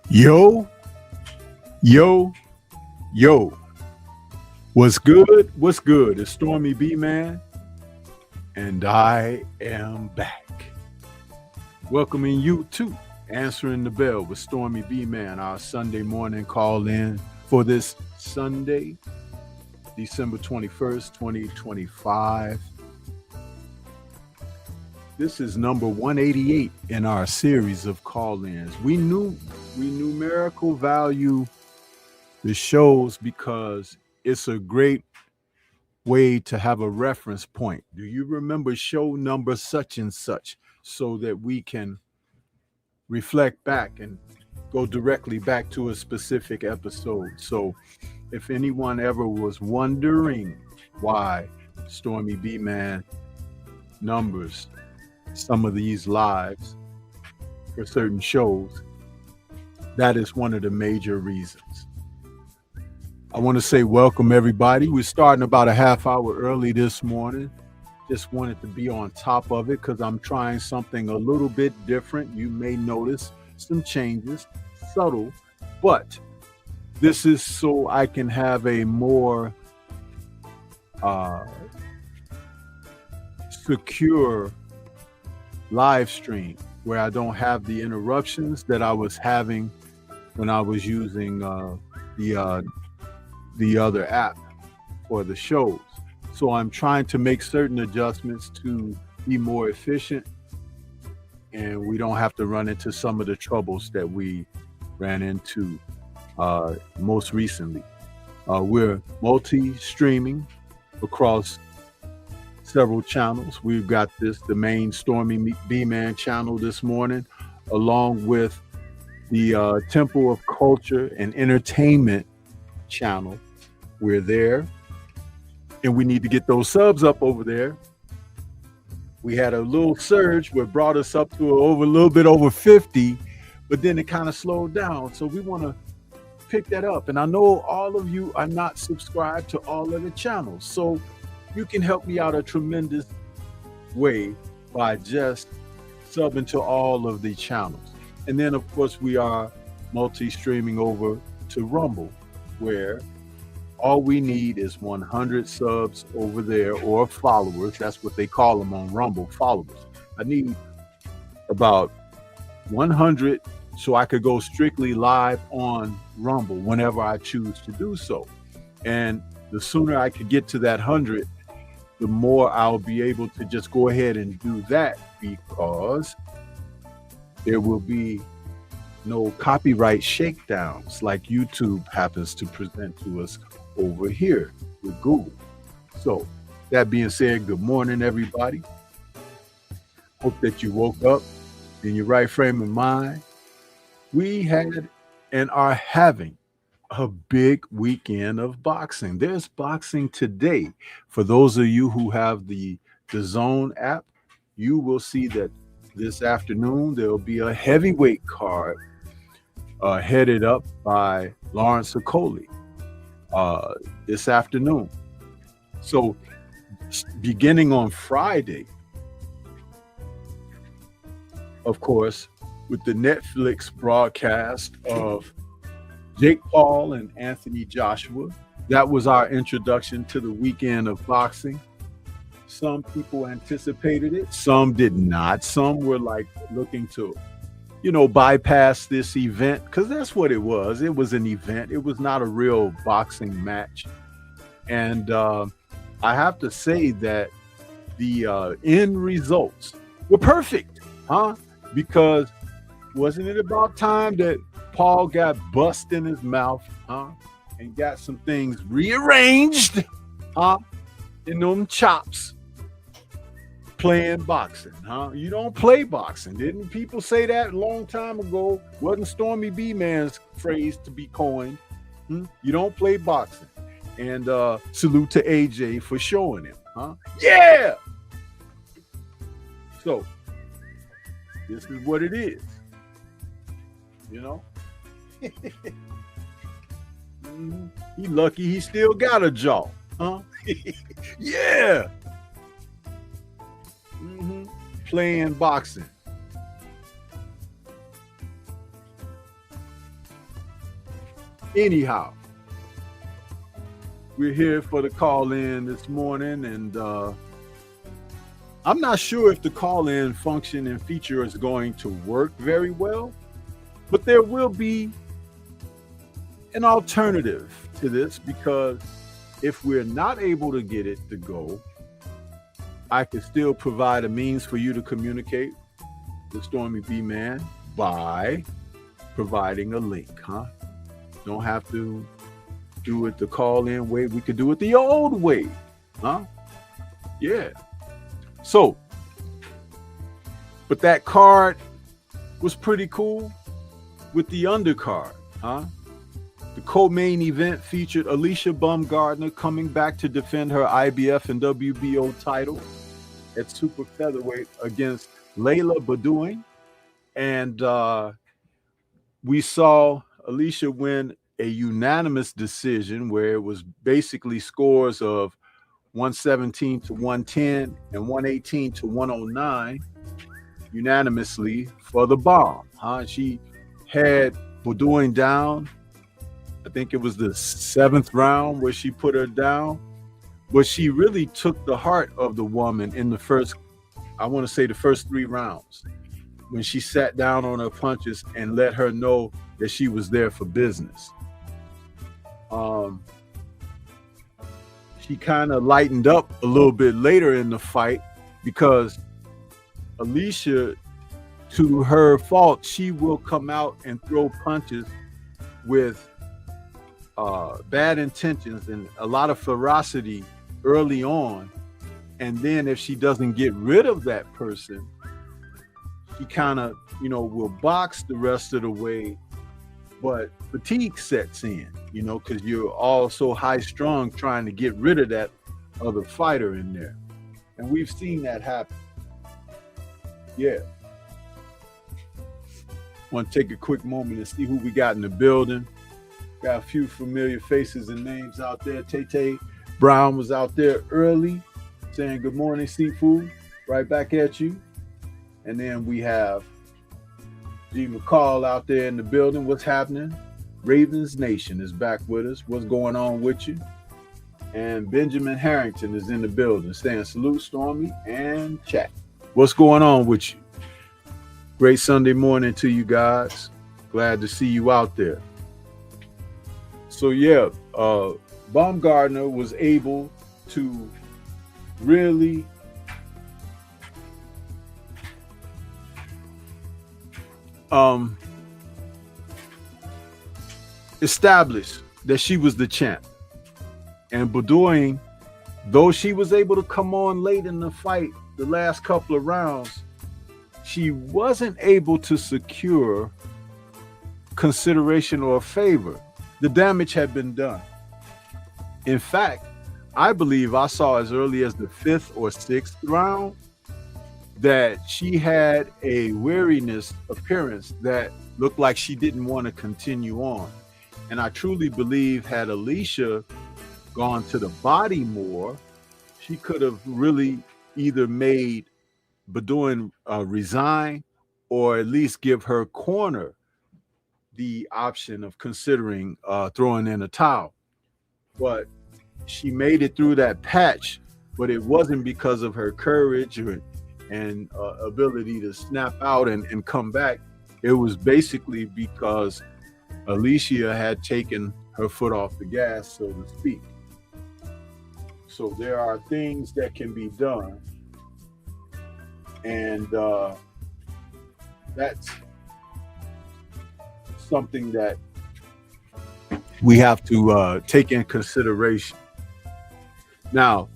Yo, yo, yo. What's good? What's good? It's Stormybman, and I am back. Welcoming you to Answering the Bell with Stormybman, our Sunday morning call in for this Sunday, December 21st, 2025. This is number 188 in our series of call-ins. We numerical value the shows because it's a great way to have a reference point. Do you remember show number such and such, so that we can reflect back and go directly back to a specific episode? So if anyone ever was wondering why Stormybman numbers some of these lives for certain shows, that is one of the major reasons. I want to say welcome everybody. We're starting about a half hour early this morning. Just wanted to be on top of it because I'm trying something a little bit different. You may notice some changes, subtle, but this is so I can have a more secure live stream where I don't have the interruptions that I was having when I was using the other app for the shows. So I'm trying to make certain adjustments to be more efficient, and we don't have to run into some of the troubles that we ran into most recently. We're multi-streaming across several channels. We've got the main Stormybman channel this morning, along with the Temple of Culture and Entertainment channel. We're there, and we need to get those subs up over there. We had a little surge where brought us up to a little bit over 50, but then it kind of slowed down. So we want to pick that up. And I know all of you are not subscribed to all of the channels, so you can help me out a tremendous way by just subbing to all of the channels. And then, of course, we are multi-streaming over to Rumble, where all we need is 100 subs over there, or followers. That's what they call them on Rumble, followers. I need about 100 so I could go strictly live on Rumble whenever I choose to do so. And the sooner I could get to that 100, the more I'll be able to just go ahead and do that, because There will be no copyright shakedowns like YouTube happens to present to us over here with Google. So, that being said, good morning, everybody. Hope that you woke up in your right frame of mind. We had and are having a big weekend of boxing. There's boxing today. For those of you who have the Zone app, you will see that this afternoon there'll be a heavyweight card headed up by Lawrence Okoli this afternoon. So, beginning on Friday, of course, with the Netflix broadcast of Jake Paul and Anthony Joshua, that was our introduction to the weekend of boxing. Some people anticipated it, some did not. Some were like looking to, bypass this event, because that's what it was. It was an event. It was not a real boxing match. And I have to say that the end results were perfect, because wasn't it about time that Paul got bust in his mouth, and got some things rearranged, in them chops, playing boxing, You don't play boxing. Didn't people say that a long time ago? Wasn't Stormybman's phrase to be coined? You don't play boxing. And salute to AJ for showing him, Yeah! So, this is what it is, He lucky he still got a jaw, Yeah! Playing boxing. Anyhow, we're here for the call-in this morning, and I'm not sure if the call-in function and feature is going to work very well, but there will be an alternative to this, because if we're not able to get it to go, I can still provide a means for you to communicate with Stormybman by providing a link, Don't have to do it the call-in way. We could do it the old way, Yeah. So, but that card was pretty cool with the undercard, The co-main event featured Alicia Baumgardner coming back to defend her IBF and WBO title at super featherweight against Layla Badouin. And we saw Alicia win a unanimous decision where it was basically scores of 117 to 110 and 118 to 109 unanimously for the bomb. She had Badouin down. I think it was the 7th round where she put her down. But she really took the heart of the woman in the first 3 rounds, when she sat down on her punches and let her know that she was there for business. She kind of lightened up a little bit later in the fight, because Alicia, to her fault, she will come out and throw punches with bad intentions and a lot of ferocity early on, and then if she doesn't get rid of that person, she kind of will box the rest of the way, but fatigue sets in, because you're all so high strung trying to get rid of that other fighter in there, and we've seen that happen. Yeah. Want to take a quick moment and see who we got in the building. Got a few familiar faces and names out there. Tay Brown was out there early saying good morning, Seafood. Right back at you. And then we have G. McCall out there in the building. What's happening? Ravens Nation is back with us. What's going on with you? And Benjamin Harrington is in the building saying salute, Stormy and chat. What's going on with you? Great Sunday morning to you guys. Glad to see you out there. So yeah, Baumgardner was able to really um, established that she was the champ. And Boudoin, though she was able to come on late in the fight, the last couple of rounds, she wasn't able to secure consideration or favor. The damage had been done. In fact, I believe I saw as early as the 5th or 6th round that she had a weariness appearance that looked like she didn't want to continue on. And I truly believe had Alicia gone to the body more, she could have really either made Boudoin resign or at least give her corner the option of considering throwing in a towel. But she made it through that patch, but it wasn't because of her courage and ability to snap out and come back. It was basically because Alicia had taken her foot off the gas, so to speak. So there are things that can be done, and that's something that we have to take in consideration. Now,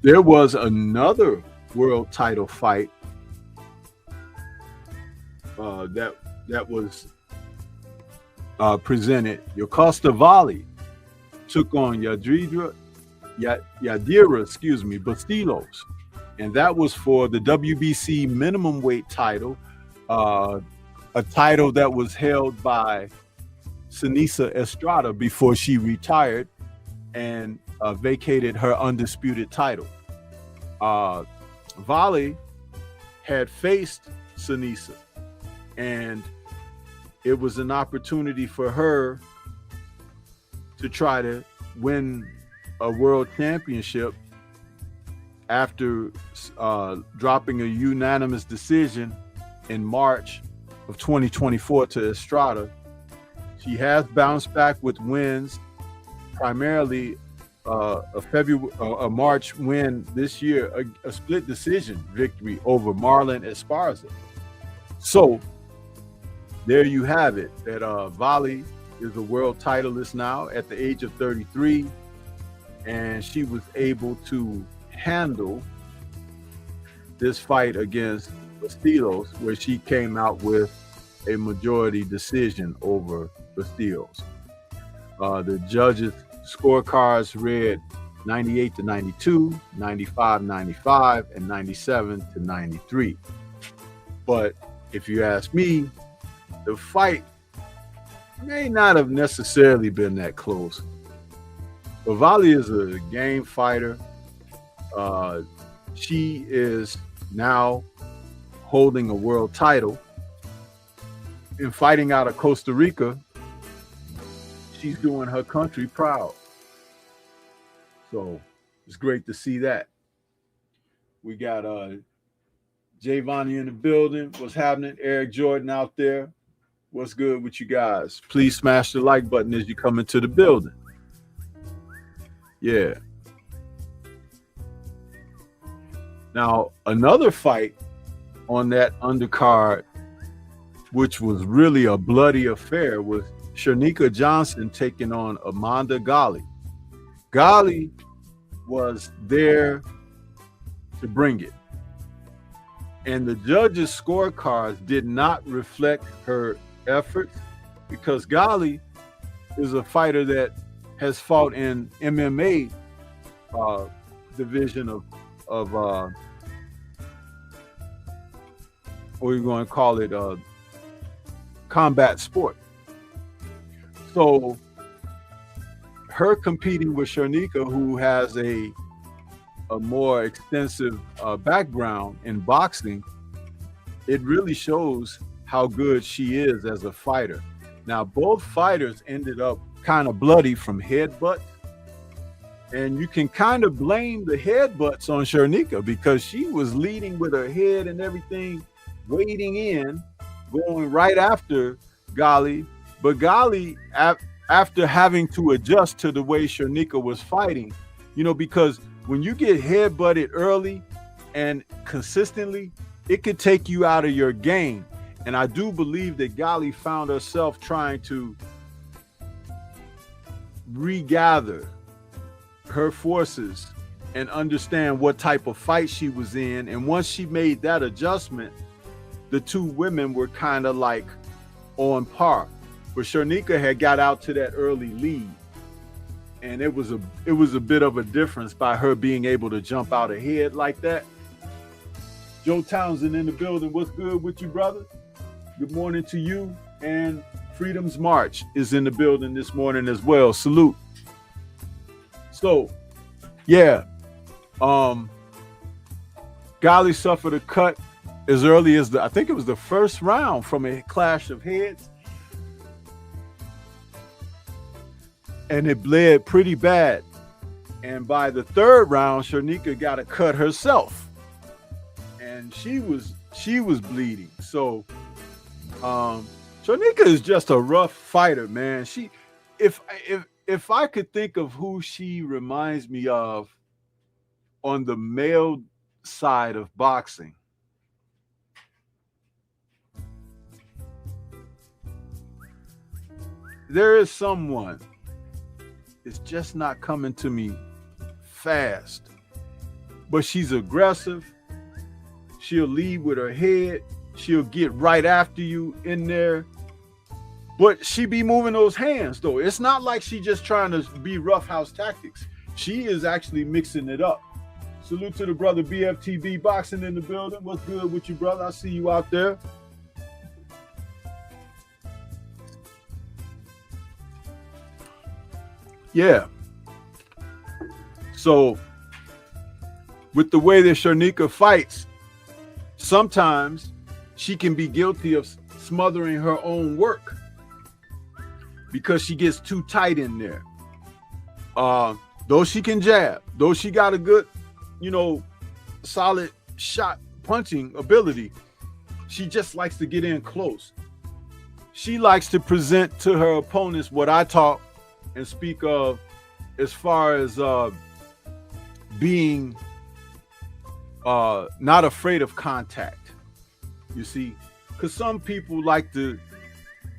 there was another world title fight that was presented. Yocosta Valley took on Yadira, Bastilos, and that was for the WBC minimum weight title, a title that was held by Sinisa Estrada before she retired and vacated her undisputed title. Valley had faced Sinisa, and it was an opportunity for her to try to win a world championship after dropping a unanimous decision in March of 2024 to Estrada. She has bounced back with wins, primarily a March win this year, a split decision victory over Marlon Esparza. So there you have it, that Valley is a world titleist now at the age of 33, and she was able to handle this fight against Bastilos, where she came out with a majority decision over Bastilos. The judges' scorecards read 98-92, 95-95, and 97-93. But if you ask me, the fight may not have necessarily been that close. But Valley is a game fighter. She is now holding a world title. In fighting out of Costa Rica, she's doing her country proud. So it's great to see that. We got Javani in the building. What's happening? Eric Jordan out there. What's good with you guys? Please smash the like button as you come into the building. Yeah. Now, another fight on that undercard, which was really a bloody affair, was Shernika Johnson taking on Amanda Ghali. Ghali was there to bring it. And the judges' scorecards did not reflect her efforts, because Ghali is a fighter that has fought in MMA division of what are you going to call it, combat sport. So her competing with Shernika, who has a more extensive background in boxing, it really shows how good she is as a fighter. Now, both fighters ended up kind of bloody from headbutts, and you can kind of blame the headbutts on Shernika, because she was leading with her head and everything, wading in, going right after Ghali. But Ghali, after having to adjust to the way Shernika was fighting, because when you get headbutted early and consistently, it could take you out of your game. And I do believe that Gali found herself trying to regather her forces and understand what type of fight she was in. And once she made that adjustment, the two women were kind of like on par. But Sharnika had got out to that early lead. And it was a bit of a difference by her being able to jump out ahead like that. Joe Townsend in the building. What's good with you, brother? Good morning to you. And Freedom's March is in the building this morning as well. Salute. So, yeah. Gali suffered a cut as early as I think it was the first round from a clash of heads. And it bled pretty bad. And by the third round, Sharnika got a cut herself. And she was bleeding. So Sharnika is just a rough fighter, man. If I could think of who she reminds me of on the male side of boxing, there is someone. It's just not coming to me fast. But she's aggressive. She'll lead with her head. She'll get right after you in there. But she be moving those hands, though. It's not like she just trying to be roughhouse tactics. She is actually mixing it up. Salute to the brother BFTB Boxing in the building. What's good with you, brother? I see you out there. Yeah. So with the way that Sharnika fights, sometimes she can be guilty of smothering her own work because she gets too tight in there. Though she can jab, though she got a good, solid shot punching ability, she just likes to get in close. She likes to present to her opponents what I talk and speak of as far as being not afraid of contact. You see, because some people like to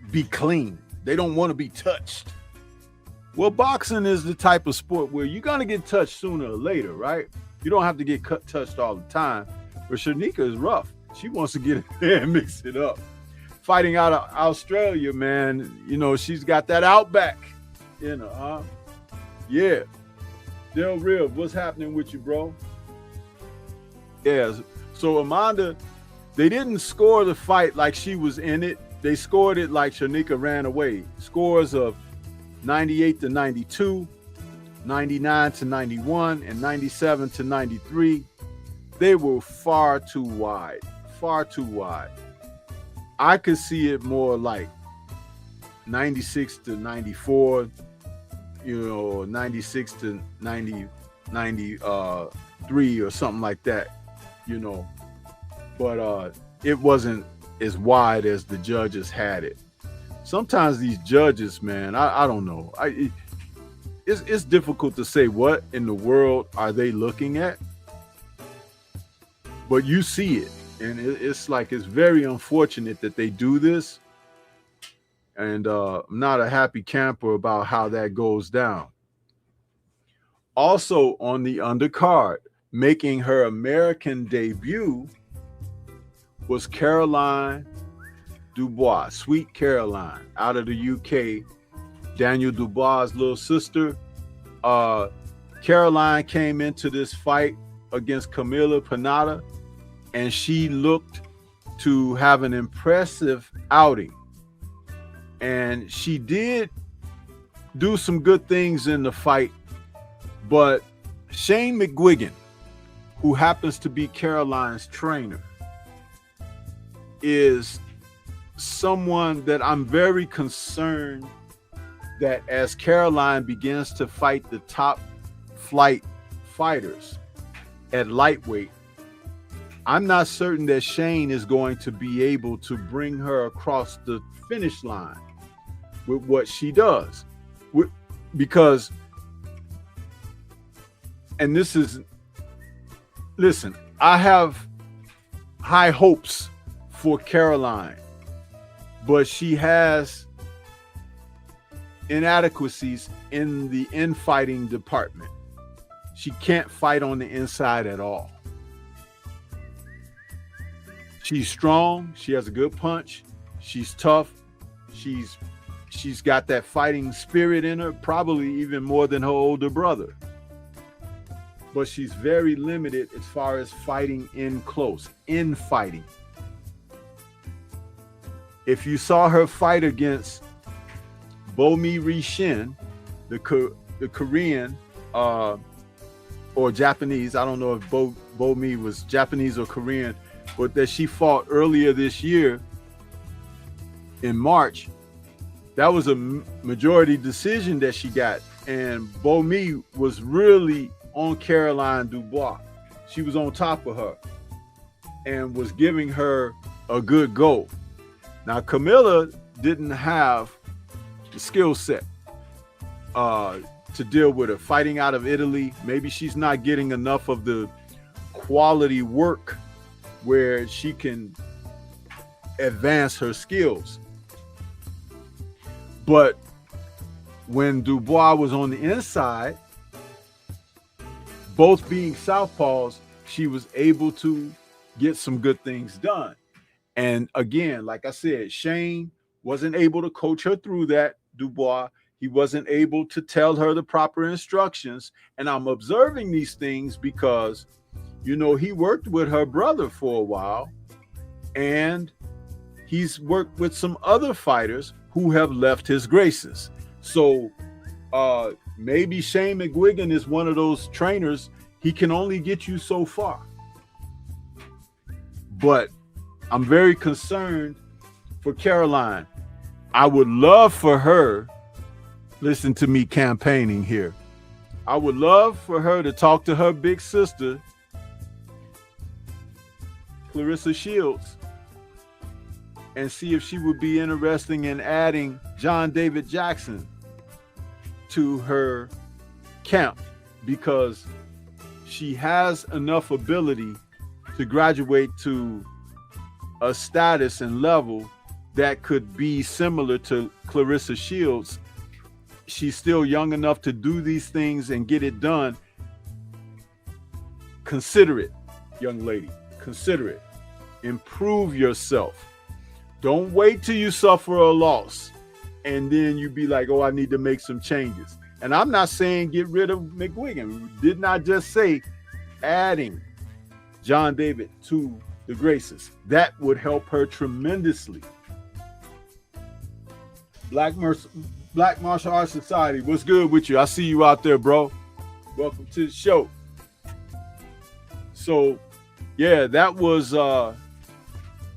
be clean. They don't want to be touched. Well, boxing is the type of sport where you're going to get touched sooner or later, right? You don't have to get touched all the time. But Sharnika is rough. She wants to get in there and mix it up. Fighting out of Australia, man, she's got that outback. Huh? Yeah. Del Real, what's happening with you, bro? Yeah. So Amanda, they didn't score the fight like she was in it. They scored it like Sharnika ran away. Scores of 98-92, 99-91, and 97-93. They were far too wide. Far too wide. I could see it more like 96-94, 96-93 or something like that, But it wasn't as wide as the judges had it. Sometimes these judges, man, I don't know. It's difficult to say what in the world are they looking at, but you see it, and it's very unfortunate that they do this. And I'm not a happy camper about how that goes down. Also on the undercard, making her American debut was Caroline Dubois, Sweet Caroline, out of the UK. Daniel Dubois' little sister. Caroline came into this fight against Camila Panada, and she looked to have an impressive outing. And she did do some good things in the fight, but Shane McGuigan, who happens to be Caroline's trainer, is someone that I'm very concerned that as Caroline begins to fight the top flight fighters at lightweight, I'm not certain that Shane is going to be able to bring her across the finish line with what she does. Because, and this is, listen, I have high hopes for Caroline but she has inadequacies in the infighting department. She can't fight on the inside at all. She's strong. She has a good punch. She's tough. She's got that fighting spirit in her, probably even more than her older brother. But she's very limited as far as fighting in close, infighting. If you saw her fight against Bomi Rishin, the Korean or Japanese, I don't know if Bomi was Japanese or Korean, but that she fought earlier this year in March, that was a majority decision that she got. And Bomi was really on Caroline Dubois. She was on top of her and was giving her a good go. Now, Camilla didn't have the skill set to deal with her. Fighting out of Italy, maybe she's not getting enough of the quality work where she can advance her skills. But when Dubois was on the inside, both being southpaws, she was able to get some good things done. And again, like I said, Shane wasn't able to coach her through that, Dubois. He wasn't able to tell her the proper instructions. And I'm observing these things because, you know, he worked with her brother for a while, and he's worked with some other fighters who have left his graces. So maybe Shane McGuigan is one of those trainers. He can only get you so far. But I'm very concerned for Caroline. I would love for her, listen to me campaigning here, I would love for her to talk to her big sister, Clarissa Shields, and see if she would be interested in adding John David Jackson to her camp, because she has enough ability to graduate to a status and level that could be similar to Clarissa Shields. She's still young enough to do these things and get it done. Consider it, young lady. Consider it. Improve yourself. Don't wait till you suffer a loss and then you be like, oh, I need to make some changes. And I'm not saying get rid of McGuigan. Did not just say adding John David to the graces. That would help her tremendously. Black Martial Arts Society, what's good with you? I see you out there, bro. Welcome to the show. So, yeah, that was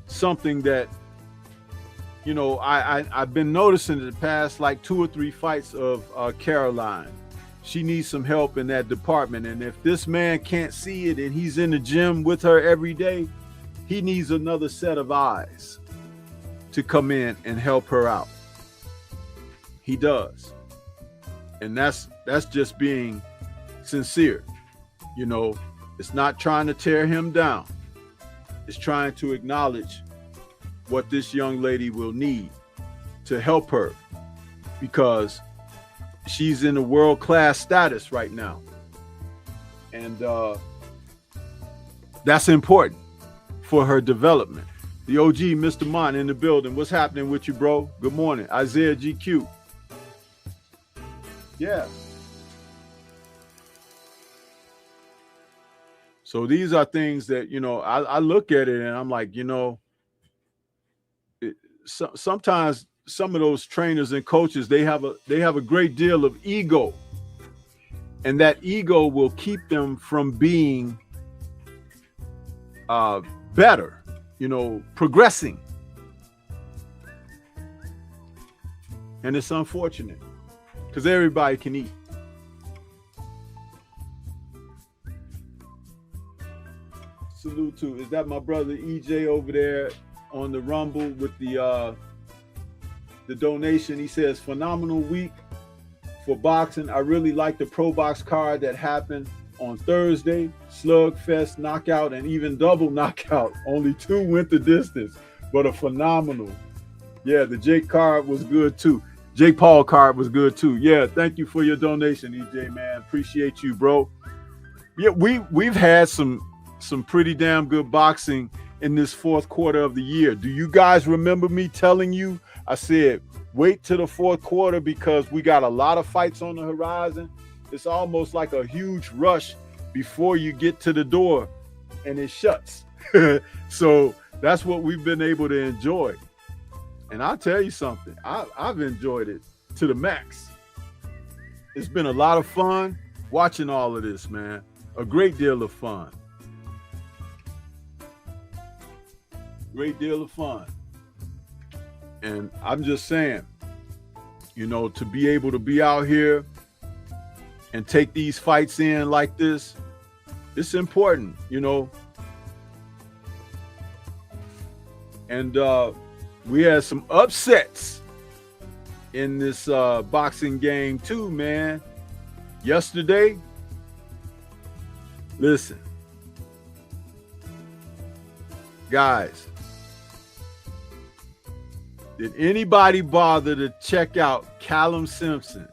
something that, you know, I've been noticing in the past like 2 or 3 fights of Caroline. She needs some help in that department. And if this man can't see it and he's in the gym with her every day, he needs another set of eyes to come in and help her out. He does. And that's just being sincere. You know, it's not trying to tear him down. It's trying to acknowledge what this young lady will need to help her, because she's in a world-class status right now. And that's important for her development. The OG, Mr. Mont, in the building. What's happening with you, bro? Good morning. Isaiah GQ. Yeah. So these are things that, you know, I look at it and I'm like, you know, sometimes some of those trainers and coaches, they have a great deal of ego, and that ego will keep them from being better, you know, progressing. And it's unfortunate because everybody can eat. Salute to, is that my brother EJ over there on the Rumble with the donation? He says, phenomenal week for boxing. I really like the Pro Box card that happened on Thursday. Slugfest, knockout, and even double knockout. Only 2 went the distance, but a phenomenal Yeah, the Jake card was good too. Jake Paul card was good too. Yeah, thank you for your donation, EJ, man. Appreciate you, bro. Yeah, we've had some pretty damn good boxing in this fourth quarter of the year. Do you guys remember me telling you? I said, wait till the fourth quarter because we got a lot of fights on the horizon. It's almost like a huge rush before you get to the door and it shuts. So that's what we've been able to enjoy. And I'll tell you something, I've enjoyed it to the max. It's been a lot of fun watching all of this, man. A great deal of fun. Great deal of fun. And I'm just saying, you know, to be able to be out here and take these fights in like this, it's important, you know. And we had some upsets in this boxing game too, man. Yesterday, listen, guys, did anybody bother to check out Callum Simpson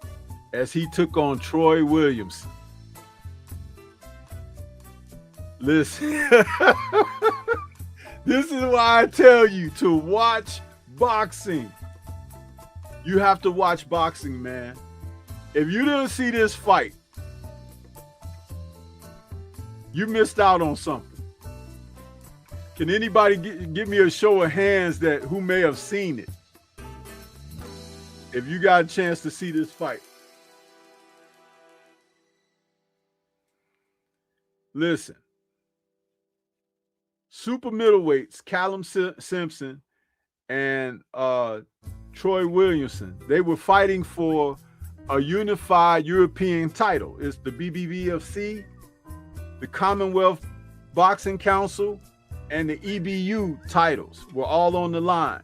as he took on Troy Williamson? Listen, this is why I tell you to watch boxing. You have to watch boxing, man. If you didn't see this fight, you missed out on something. Can anybody give me a show of hands that who may have seen it? If you got a chance to see this fight. Listen. Super middleweights, Callum Simpson and Troy Williamson, they were fighting for a unified European title. It's the BBBFC, the Commonwealth Boxing Council, and the EBU titles were all on the line.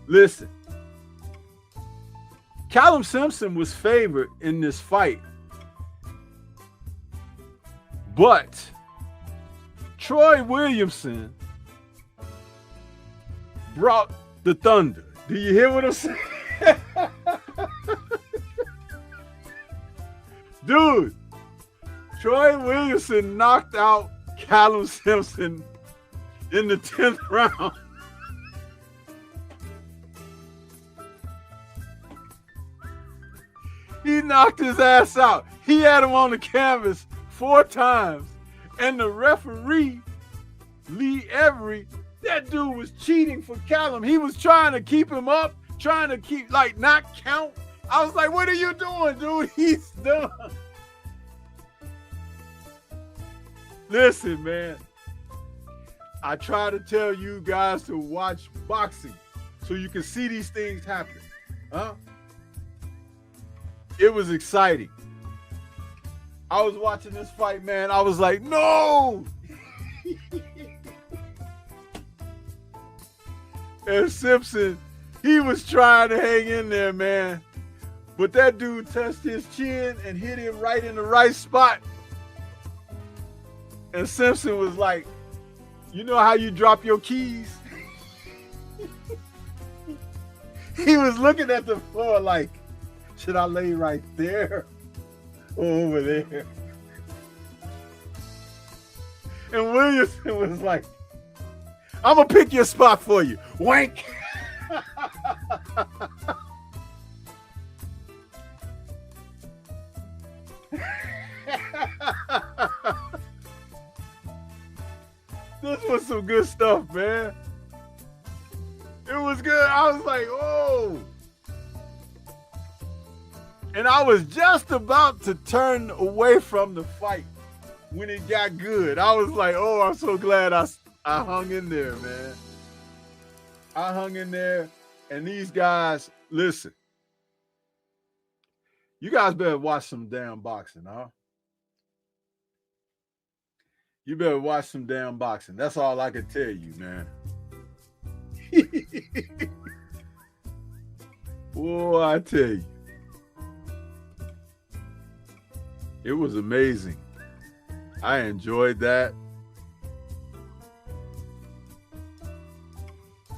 Listen, Callum Simpson was favored in this fight, but Troy Williamson brought the thunder. Do you hear what I'm saying? Dude, Troy Williamson knocked out Callum Simpson in the 10th round. He knocked his ass out. He had him on the canvas 4 times. And the referee, Lee Every, that dude was cheating for Callum. He was trying to keep him up, trying to keep, like, not count. I was like, what are you doing, dude? He's done. Listen, man. I try to tell you guys to watch boxing so you can see these things happen. Huh? It was exciting. I was watching this fight, man. I was like, no! And Simpson, he was trying to hang in there, man. But that dude touched his chin and hit him right in the right spot. And Simpson was like, you know how you drop your keys? He was looking at the floor like, should I lay right there or over there? And Williamson was like, I'm gonna pick your spot for you. Wank. This was some good stuff, man. It was good. I was like, oh. And I was just about to turn away from the fight when it got good. I was like, oh, I'm so glad I hung in there, man. I hung in there. And these guys, listen. You guys better watch some damn boxing, huh? You better watch some damn boxing. That's all I can tell you, man. Boy, I tell you. It was amazing. I enjoyed that.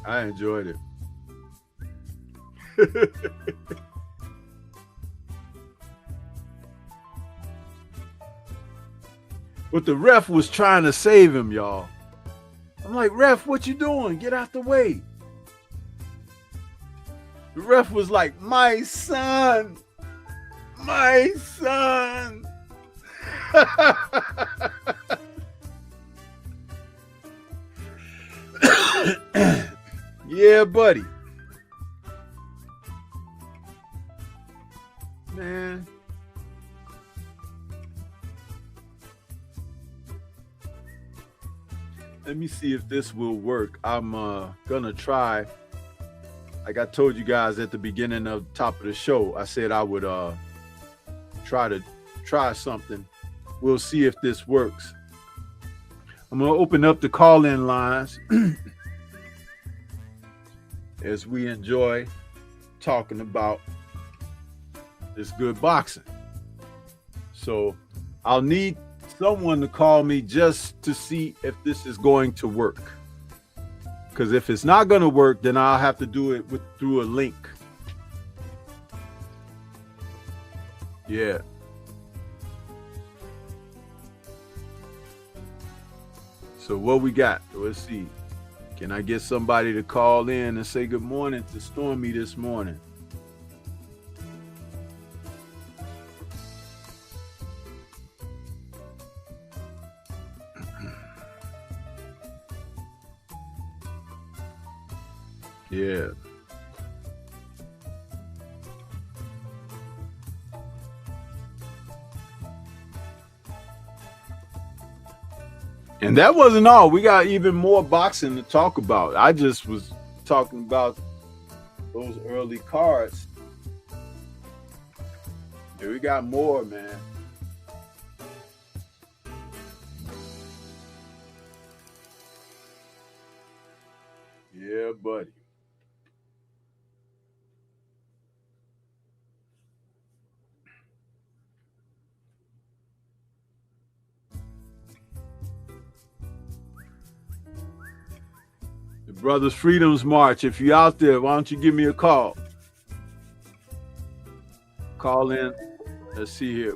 I enjoyed it. But the ref was trying to save him, y'all. I'm like, ref, what you doing? Get out the way. The ref was like, my son. My son. Yeah, buddy. Man. Let me see if this will work. I'm gonna try. Like I told you guys at the beginning of the top of the show, I said I would try something. We'll see if this works. I'm gonna open up the call-in lines as we enjoy talking about this good boxing. So I'll need someone to call me just to see if this is going to work. Because if it's not going to work, then I'll have to do it through a link. Yeah. So what we got? Let's see. Can I get somebody to call in and say good morning to Stormy this morning? Yeah. And that wasn't all. We got even more boxing to talk about. I just was talking about those early cards. Yeah, we got more, man. Yeah, buddy. The Brothers Freedom's March. If you're out there, why don't you give me a call? Call in. Let's see here.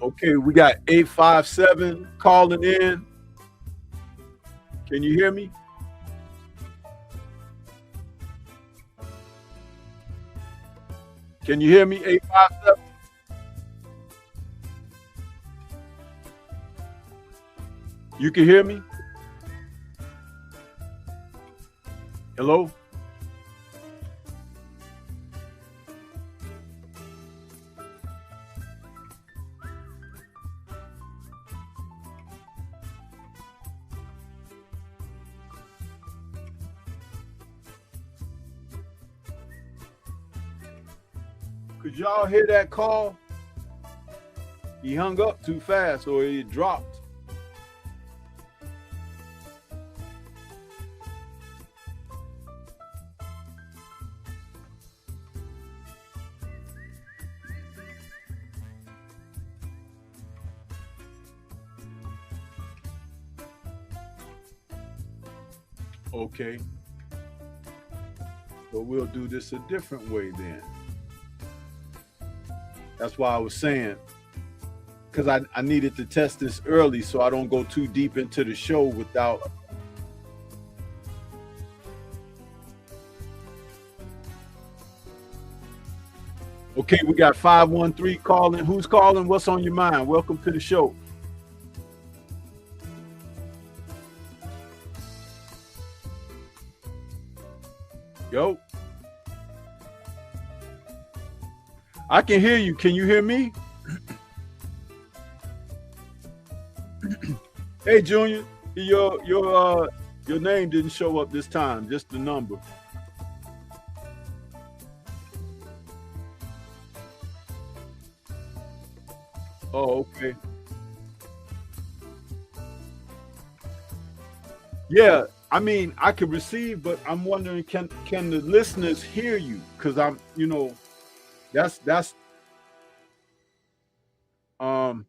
Okay, we got 857 calling in. Can you hear me? Can you hear me? 857. You can hear me? Hello? Could y'all hear that call? He hung up too fast or he dropped. Okay. But we'll do this a different way then. That's why I was saying, because I needed to test this early so I don't go too deep into the show without. Okay, we got 513 calling. Who's calling? What's on your mind? Welcome to the show. Yo. I can hear you. Can you hear me? Hey, Junior, your name didn't show up this time, just the number. Oh, okay. Yeah, I mean, I could receive, but I'm wondering, can the listeners hear you? Because I'm, that's um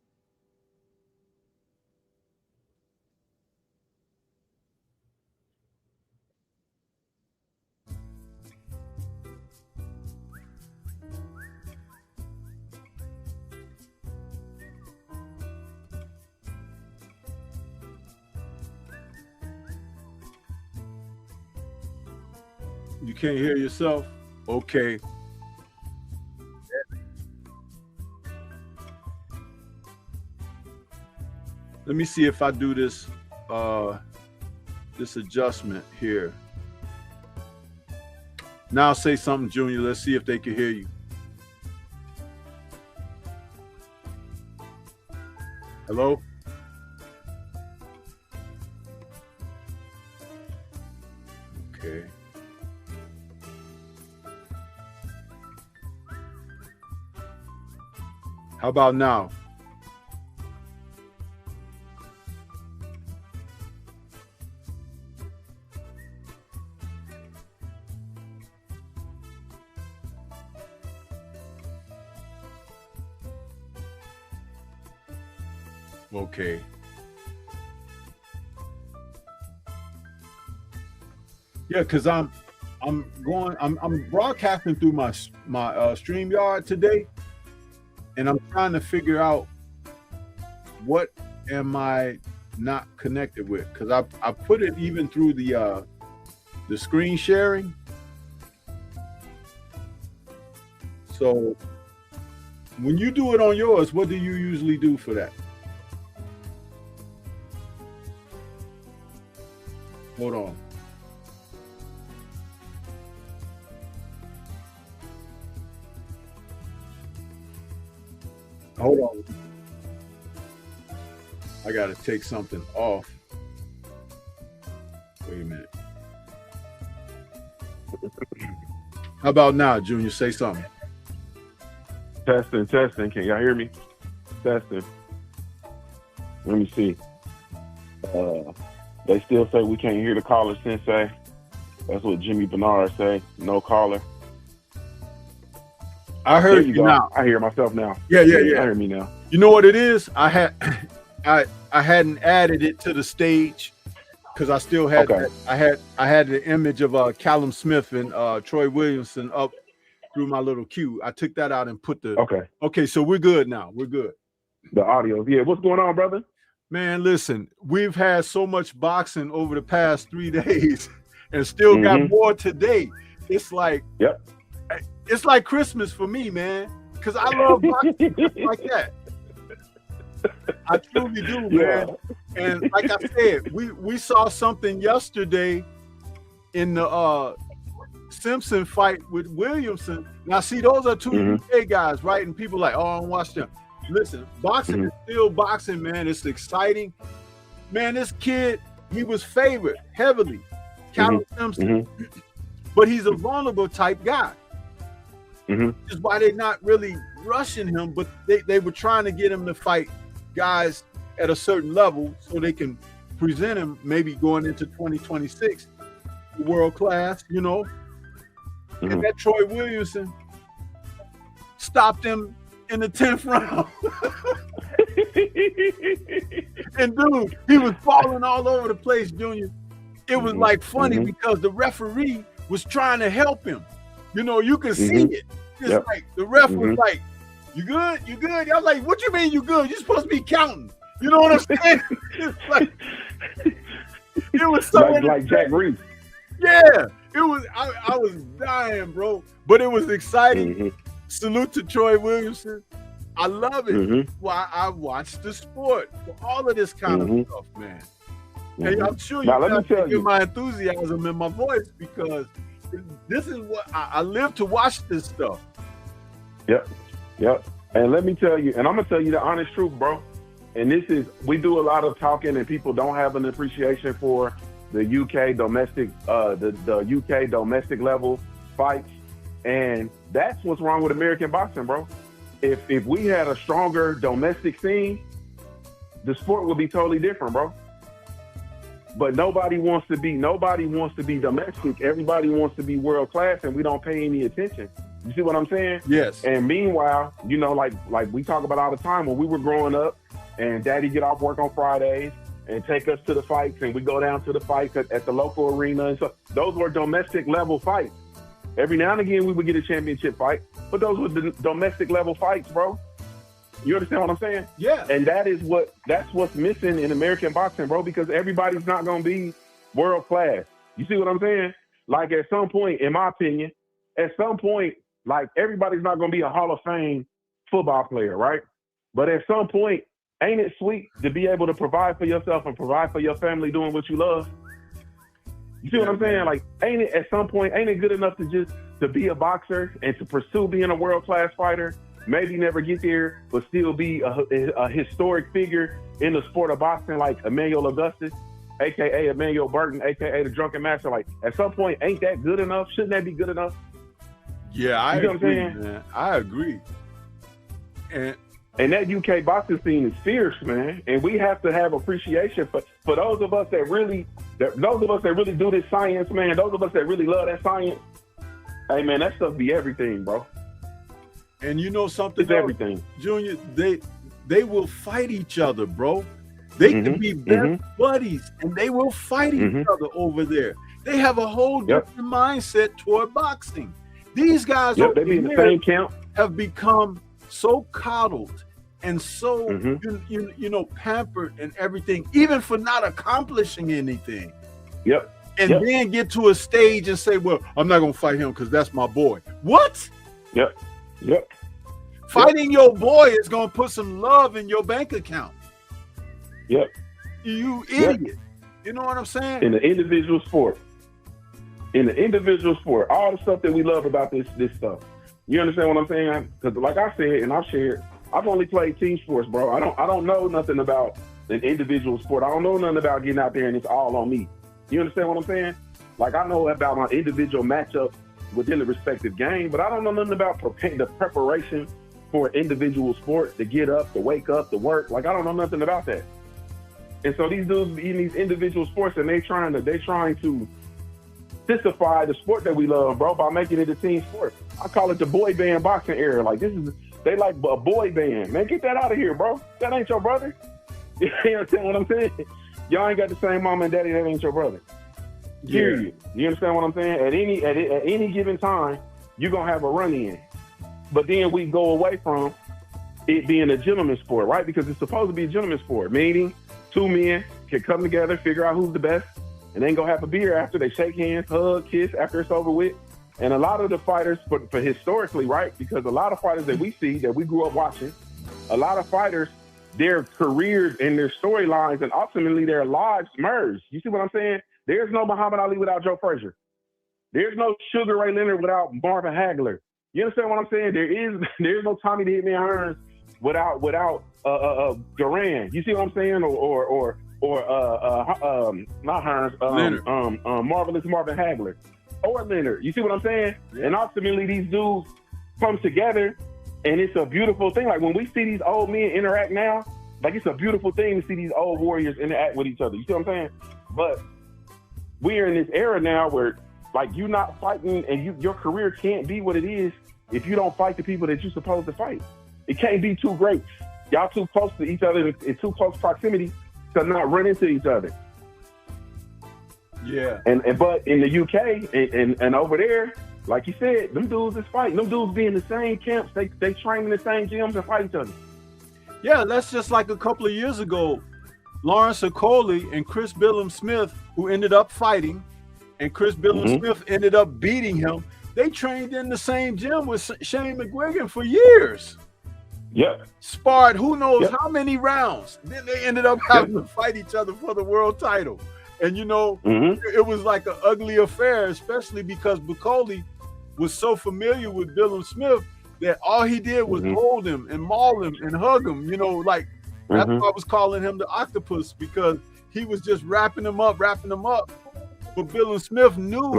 You can't hear yourself? Okay. Let me see if I do this this adjustment here. Now say something, Junior. Let's see if they can hear you. Hello? Okay. How about now? Okay. Yeah, because I'm broadcasting through my StreamYard today, and I'm trying to figure out what am I not connected with, because I put it even through the screen sharing. So when you do it on yours, what do you usually do for that? Hold on. Hold on. I got to take something off. Wait a minute. How about now, Junior? Say something. Testing. Can y'all hear me? Testing. Let me see. They still say we can't hear the caller, Sensei. That's what Jimmy Bernard say. No caller. I heard you now. I hear myself now. Yeah. I hear me now. You know what it is? I hadn't added it to the stage because I still had I had the image of Callum Smith and Troy Williamson up through my little queue. I took that out and put the Okay, so we're good now. We're good. The audio. Yeah, what's going on, brother? Man, listen, we've had so much boxing over the past 3 days and still got more today. It's like it's like Christmas for me, man, because I love boxing like that. I truly do, man. And like I said, we saw something yesterday in the Simpson fight with Williamson. Now, see, those are two UK guys, right? And people are like, oh, I don't watch them. Listen, boxing is still boxing, man. It's exciting. Man, this kid, he was favored heavily, Callum Simpson. But he's a vulnerable type guy. Which is why they're not really rushing him, but they were trying to get him to fight guys at a certain level so they can present him maybe going into 2026 world class, you know. And that Troy Williamson stopped him in the 10th round. And dude, he was falling all over the place, Junior. It was like funny because the referee was trying to help him. You know, you could see it. It's like the ref was like, you good? You good? I was like, what you mean you good? You're supposed to be counting. You know what I'm saying? It's like, it was so like Jack Reese. Yeah, it was. I was dying, bro. But it was exciting. Salute to Troy Williamson. I love it. Why I watch the sport for all of this kind of stuff, man. And I'm sure you can hear my enthusiasm in my voice because this is what I live to watch this stuff. Yep. And let me tell you, and I'm gonna tell you the honest truth, bro. And this is, we do a lot of talking, and people don't have an appreciation for the UK domestic, the UK domestic level fights, and that's what's wrong with American boxing, bro. If we had a stronger domestic scene, the sport would be totally different, bro. But nobody wants to be domestic. Everybody wants to be world class, and we don't pay any attention. You see what I'm saying? Yes. And meanwhile, you know, like we talk about all the time, when we were growing up, and Daddy get off work on Fridays and take us to the fights, and we go down to the fights at the local arena, and so those were domestic level fights. Every now and again, we would get a championship fight, but those were the domestic level fights, bro. You understand what I'm saying? Yeah. And that's what's missing in American boxing, bro, because everybody's not going to be world class. You see what I'm saying? like at some point, in my opinion, at some point, like everybody's not going to be a Hall of Fame football player, right? But at some point, ain't it sweet to be able to provide for yourself and provide for your family doing what you love? You see what I'm saying? Like, ain't it at some point, ain't it good enough to just to be a boxer and to pursue being a world-class fighter, maybe never get there, but still be a historic figure in the sport of boxing like Emmanuel Augustus, a.k.a. Emmanuel Burton, a.k.a. the Drunken Master? Like, at some point, ain't that good enough? Shouldn't that be good enough? Yeah, I agree, man. I agree. And that UK boxing scene is fierce, man. And we have to have appreciation for those of us that really do this science, man. Those of us that really love that science. Hey, man, that stuff be everything, bro. And you know something? It's everything. Junior, they will fight each other, bro. They can be best buddies, and they will fight each other over there. They have a whole different mindset toward boxing. These guys they be in the same camp. Have become so coddled and so you know, pampered and everything, even for not accomplishing anything. And then get to a stage and say, well, I'm not gonna fight him because that's my boy. What? Fighting your boy is gonna put some love in your bank account. You idiot. You know what I'm saying? In the individual sport. All the stuff that we love about this stuff. You understand what I'm saying? Because like I said, and I've shared, I've only played team sports, bro. I don't know nothing about an individual sport. I don't know nothing about getting out there and it's all on me. You understand what I'm saying? Like, I know about my individual matchups within the respective game, but I don't know nothing about the preparation for an individual sport, to get up, to wake up, to work. Like, I don't know nothing about that. And so these dudes in these individual sports, and they're trying to sissified the sport that we love, bro, by making it a team sport. I call it the boy band boxing era. Like, they like a boy band. Man, get that out of here, bro. That ain't your brother. You understand what I'm saying? Y'all ain't got the same mama and daddy. That ain't your brother. Period. You understand what I'm saying? At any given time, you're gonna have a run-in. But then we go away from it being a gentleman's sport, right? Because it's supposed to be a gentleman's sport, meaning two men can come together, figure out who's the best, and then go have a beer after. They shake hands, hug, kiss after it's over with. And a lot of the fighters, for historically, right? Because a lot of fighters that we see, that we grew up watching, a lot of fighters, their careers and their storylines and ultimately their lives merge. You see what I'm saying? There's no Muhammad Ali without Joe Frazier. There's no Sugar Ray Leonard without Marvin Hagler. You understand what I'm saying? There's no Tommy the Hitman Hearns without Duran. You see what I'm saying? Or not Hearns, Marvelous Marvin Hagler or Leonard. You see what I'm saying? And ultimately these dudes come together, and it's a beautiful thing. Like, when we see these old men interact now, like, it's a beautiful thing to see these old warriors interact with each other. You see what I'm saying? But we're in this era now where, like, you're not fighting, and your career can't be what it is if you don't fight the people that you're supposed to fight. It can't be too great. Y'all too close to each other in too close proximity to not run into each other. Yeah. But in the UK and over there, like you said, them dudes is fighting. Them dudes be in the same camps. They train in the same gyms and fight each other. Yeah, that's just like a couple of years ago. Lawrence Okoli and Chris Billum-Smith, who ended up fighting, and Chris Billum-Smith ended up beating him. They trained in the same gym with Shane McGuigan for years. Sparred who knows how many rounds. Then they ended up having to fight each other for the world title. And, you know, it was like an ugly affair, especially because Okoli was so familiar with Billum-Smith that all he did was hold him and maul him and hug him. You know, like, that's why I was calling him the octopus, because he was just wrapping him up. But Billum-Smith knew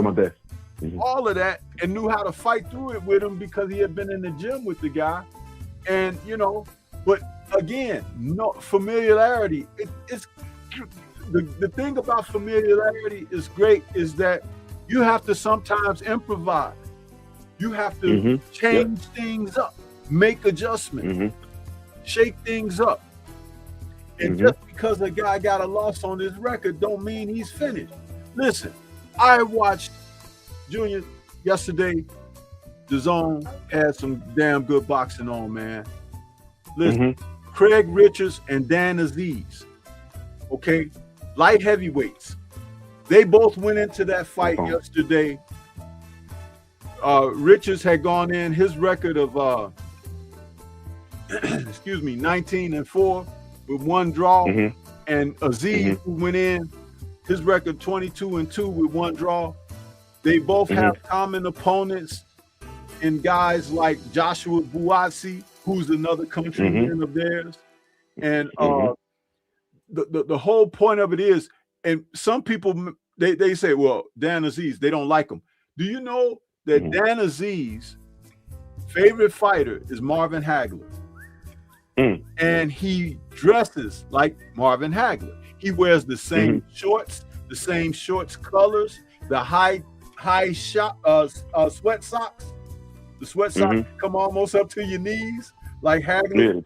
all of that and knew how to fight through it with him because he had been in the gym with the guy. And, you know, but again, no familiarity. It's the thing about familiarity is great is that you have to sometimes improvise. You have to change things up, make adjustments, shake things up. And just because a guy got a loss on his record don't mean he's finished. Listen, I watched Junior yesterday. The Zone had some damn good boxing on, man. Listen, Craig Richards and Dan Aziz, okay? Light heavyweights. They both went into that fight yesterday. Richards had gone in his record of 19-4 with 1 draw, and Aziz, who went in, his record 22-2 with 1 draw. They both have common opponents in guys like Joshua Buatsi, who's another countryman of theirs. And the whole point of it is, and some people, they say, well, Dan Aziz, they don't like him. Do you know that Dan Aziz's favorite fighter is Marvin Hagler? And he dresses like Marvin Hagler. He wears the same shorts, the same shorts colors, the high sweat socks. The sweat socks come almost up to your knees, like Hagler.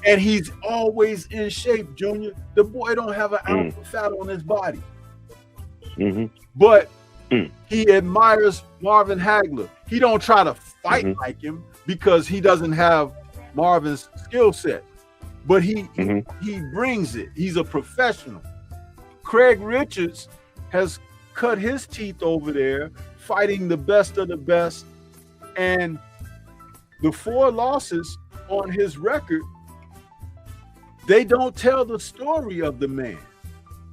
And he's always in shape, Junior. The boy don't have an ounce of fat on his body. But he admires Marvin Hagler. He don't try to fight like him because he doesn't have Marvin's skill set. But he brings it. He's a professional. Craig Richards has cut his teeth over there fighting the best of the best, and the 4 losses on his record, they don't tell the story of the man,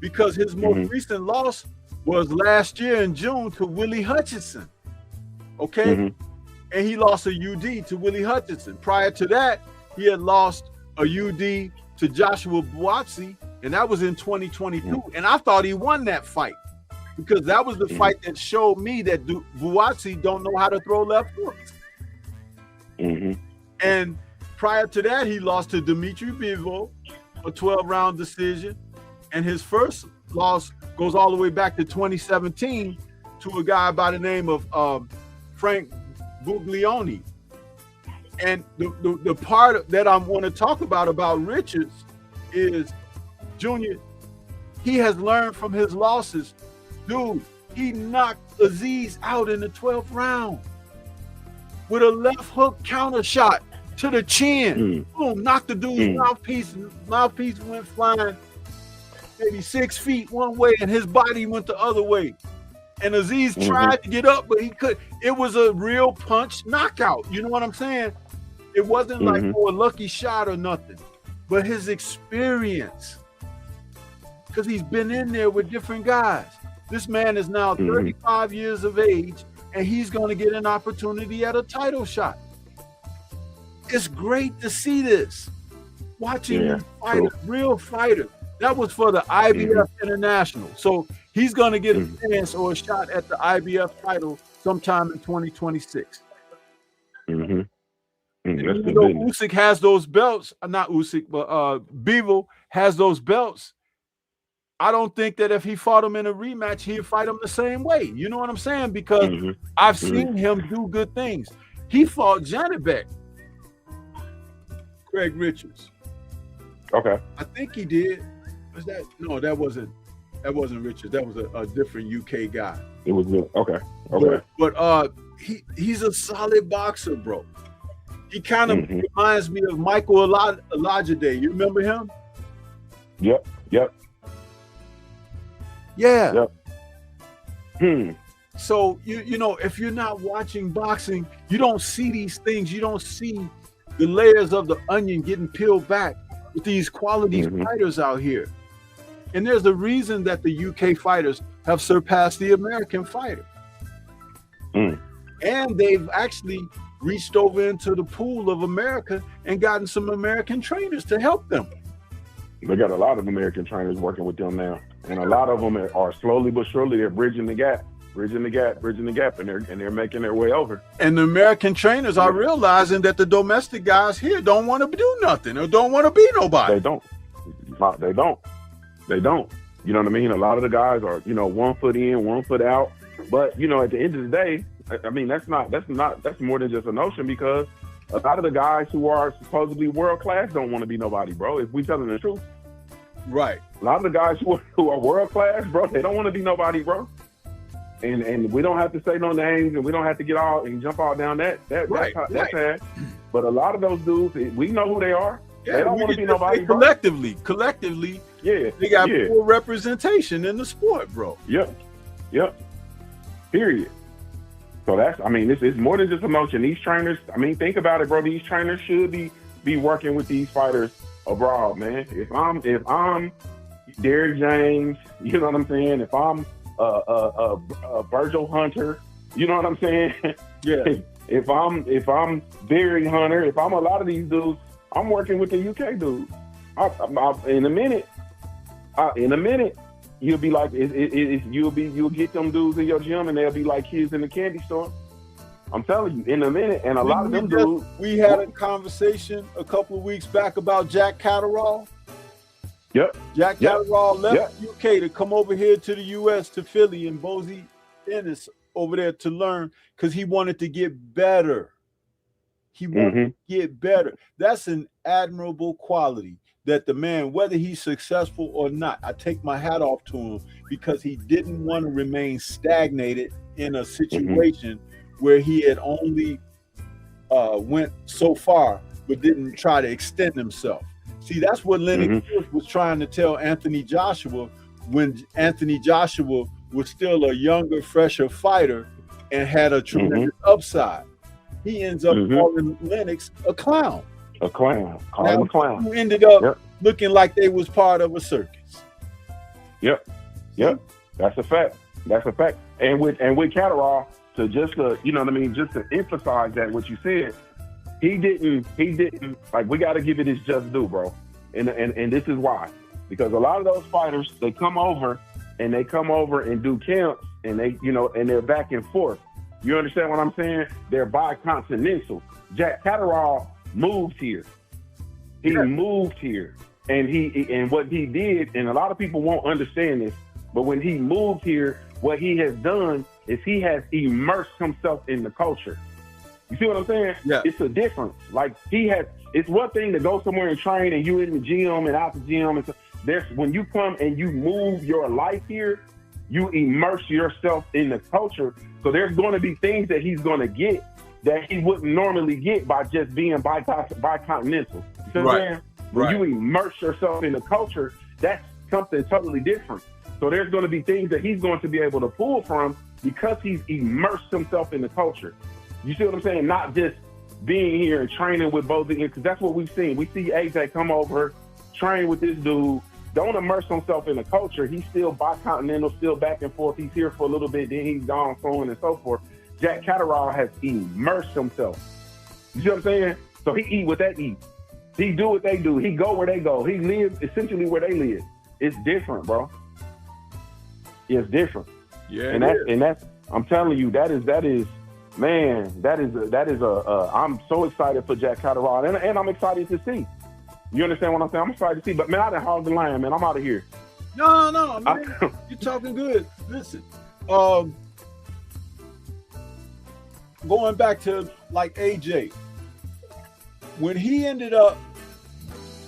because his most recent loss was last year in June to Willie Hutchinson. Okay? And he lost a UD to Willie Hutchinson. Prior to that, he had lost a UD to Joshua Buatsi, and that was in 2022. And I thought he won that fight, because that was the fight that showed me that Buatsi don't know how to throw left hooks. And prior to that, he lost to Dimitri Bivol, a 12-round decision. And his first loss goes all the way back to 2017 to a guy by the name of Frank Buglioni. And the part that I want to talk about Richards is, Junior, he has learned from his losses. Dude, he knocked Aziz out in the 12th round with a left hook counter shot to the chin. Boom, knocked the dude's mouthpiece went flying maybe 6 feet one way, and his body went the other way. And Aziz tried to get up, but he couldn't. It was a real punch knockout. You know what I'm saying? It wasn't like a lucky shot or nothing, but his experience, because he's been in there with different guys. This man is now 35 years of age, and he's going to get an opportunity at a title shot. It's great to see this. Watching fighters, real fighters. That was for the IBF International. So he's going to get a chance or a shot at the IBF title sometime in 2026. And even though Usyk has those belts, not Usyk, but Bivol has those belts, I don't think that if he fought him in a rematch, he'd fight him the same way. You know what I'm saying? Because I've seen him do good things. He fought Janibek, Craig Richards. Okay. I think he did. Was that? No, that wasn't Richards. That was a different UK guy. It was okay. Okay. But he's a solid boxer, bro. He kind of reminds me of Michael Olajide. You remember him? Yep. Yeah. So you know, if you're not watching boxing, you don't see these things. You don't see the layers of the onion getting peeled back with these quality fighters out here. And there's a reason that the UK fighters have surpassed the American fighter. And they've actually reached over into the pool of America and gotten some American trainers to help them. They got a lot of American trainers working with them now. And a lot of them are slowly but surely, they're bridging the gap, and they're making their way over. And the American trainers are realizing that the domestic guys here don't want to do nothing or don't want to be nobody. They don't. You know what I mean? A lot of the guys are, 1 foot in, 1 foot out. But, at the end of the day, I mean, that's more than just a notion, because a lot of the guys who are supposedly world class don't want to be nobody, bro. If we telling the truth. Right. A lot of the guys who are world class, bro, they don't want to be nobody, bro. And we don't have to say no names, and we don't have to get all and jump all down that path. But a lot of those dudes, we know who they are. Yeah, they don't want to be nobody, bro. Collectively, Yeah. They got yeah. poor representation in the sport, bro. Yep. Period. So it's more than just emotion. These trainers, think about it, bro. These trainers should be working with these fighters abroad, man. If I'm Derrick James, you know what I'm saying? If I'm Virgil Hunter, you know what I'm saying? Yeah. If I'm Barry Hunter, if I'm a lot of these dudes, I'm working with the UK dudes. In a minute, you'll be like, you'll get them dudes in your gym, and they'll be like kids in the candy store. I'm telling you, in a minute, and a lot of them dudes. We had a conversation a couple of weeks back about Jack Catterall. Yep. Jack Catterall left the UK to come over here to the US, to Philly, and Bozy Ennis over there to learn, because he wanted to get better. He wanted to get better. That's an admirable quality that the man, whether he's successful or not, I take my hat off to him, because he didn't want to remain stagnated in a situation where he had only went so far but didn't try to extend himself. See, that's what Lennox was trying to tell Anthony Joshua when Anthony Joshua was still a younger, fresher fighter and had a tremendous upside. He ends up calling Lennox a clown. A clown. Call him a clown. Who ended up looking like they was part of a circus. Yep. That's a fact. And with Catterall, just to emphasize that what you said, he didn't like, we got to give it his just due, bro. And this is why. Because a lot of those fighters, they come over and do camps, and and they're back and forth. You understand what I'm saying? They're bicontinental. Jack Catterall moved here. He moved here. And what he did, and a lot of people won't understand this, but when he moved here, what he has done is he has immersed himself in the culture. You see what I'm saying? Yeah. It's a difference. Like, it's one thing to go somewhere and train, and you in the gym and out the gym. And so when you come and you move your life here, you immerse yourself in the culture. So there's going to be things that he's going to get that he wouldn't normally get by just being bicontinental. You see what I'm saying? When you immerse yourself in the culture, that's something totally different. So there's going to be things that he's going to be able to pull from because he's immersed himself in the culture. You see what I'm saying? Not just being here and training with both, because that's what we've seen. We see AJ come over, train with this dude, don't immerse himself in the culture. He's still bicontinental, still back and forth. He's here for a little bit, then he's gone, so on and so forth. Jack Catterall has immersed himself. You see what I'm saying? So he eat what they eat. He do what they do. He go where they go. He lives essentially where they live. It's different, bro. It's different. Yeah. And that's I'm telling you, that is I'm so excited for Jack Catterall, and I'm excited to see. You understand what I'm saying? I'm excited to see, but man, I done hogged the line, man. I'm out of here. No, man, you're talking good. Listen, going back to like AJ, when he ended up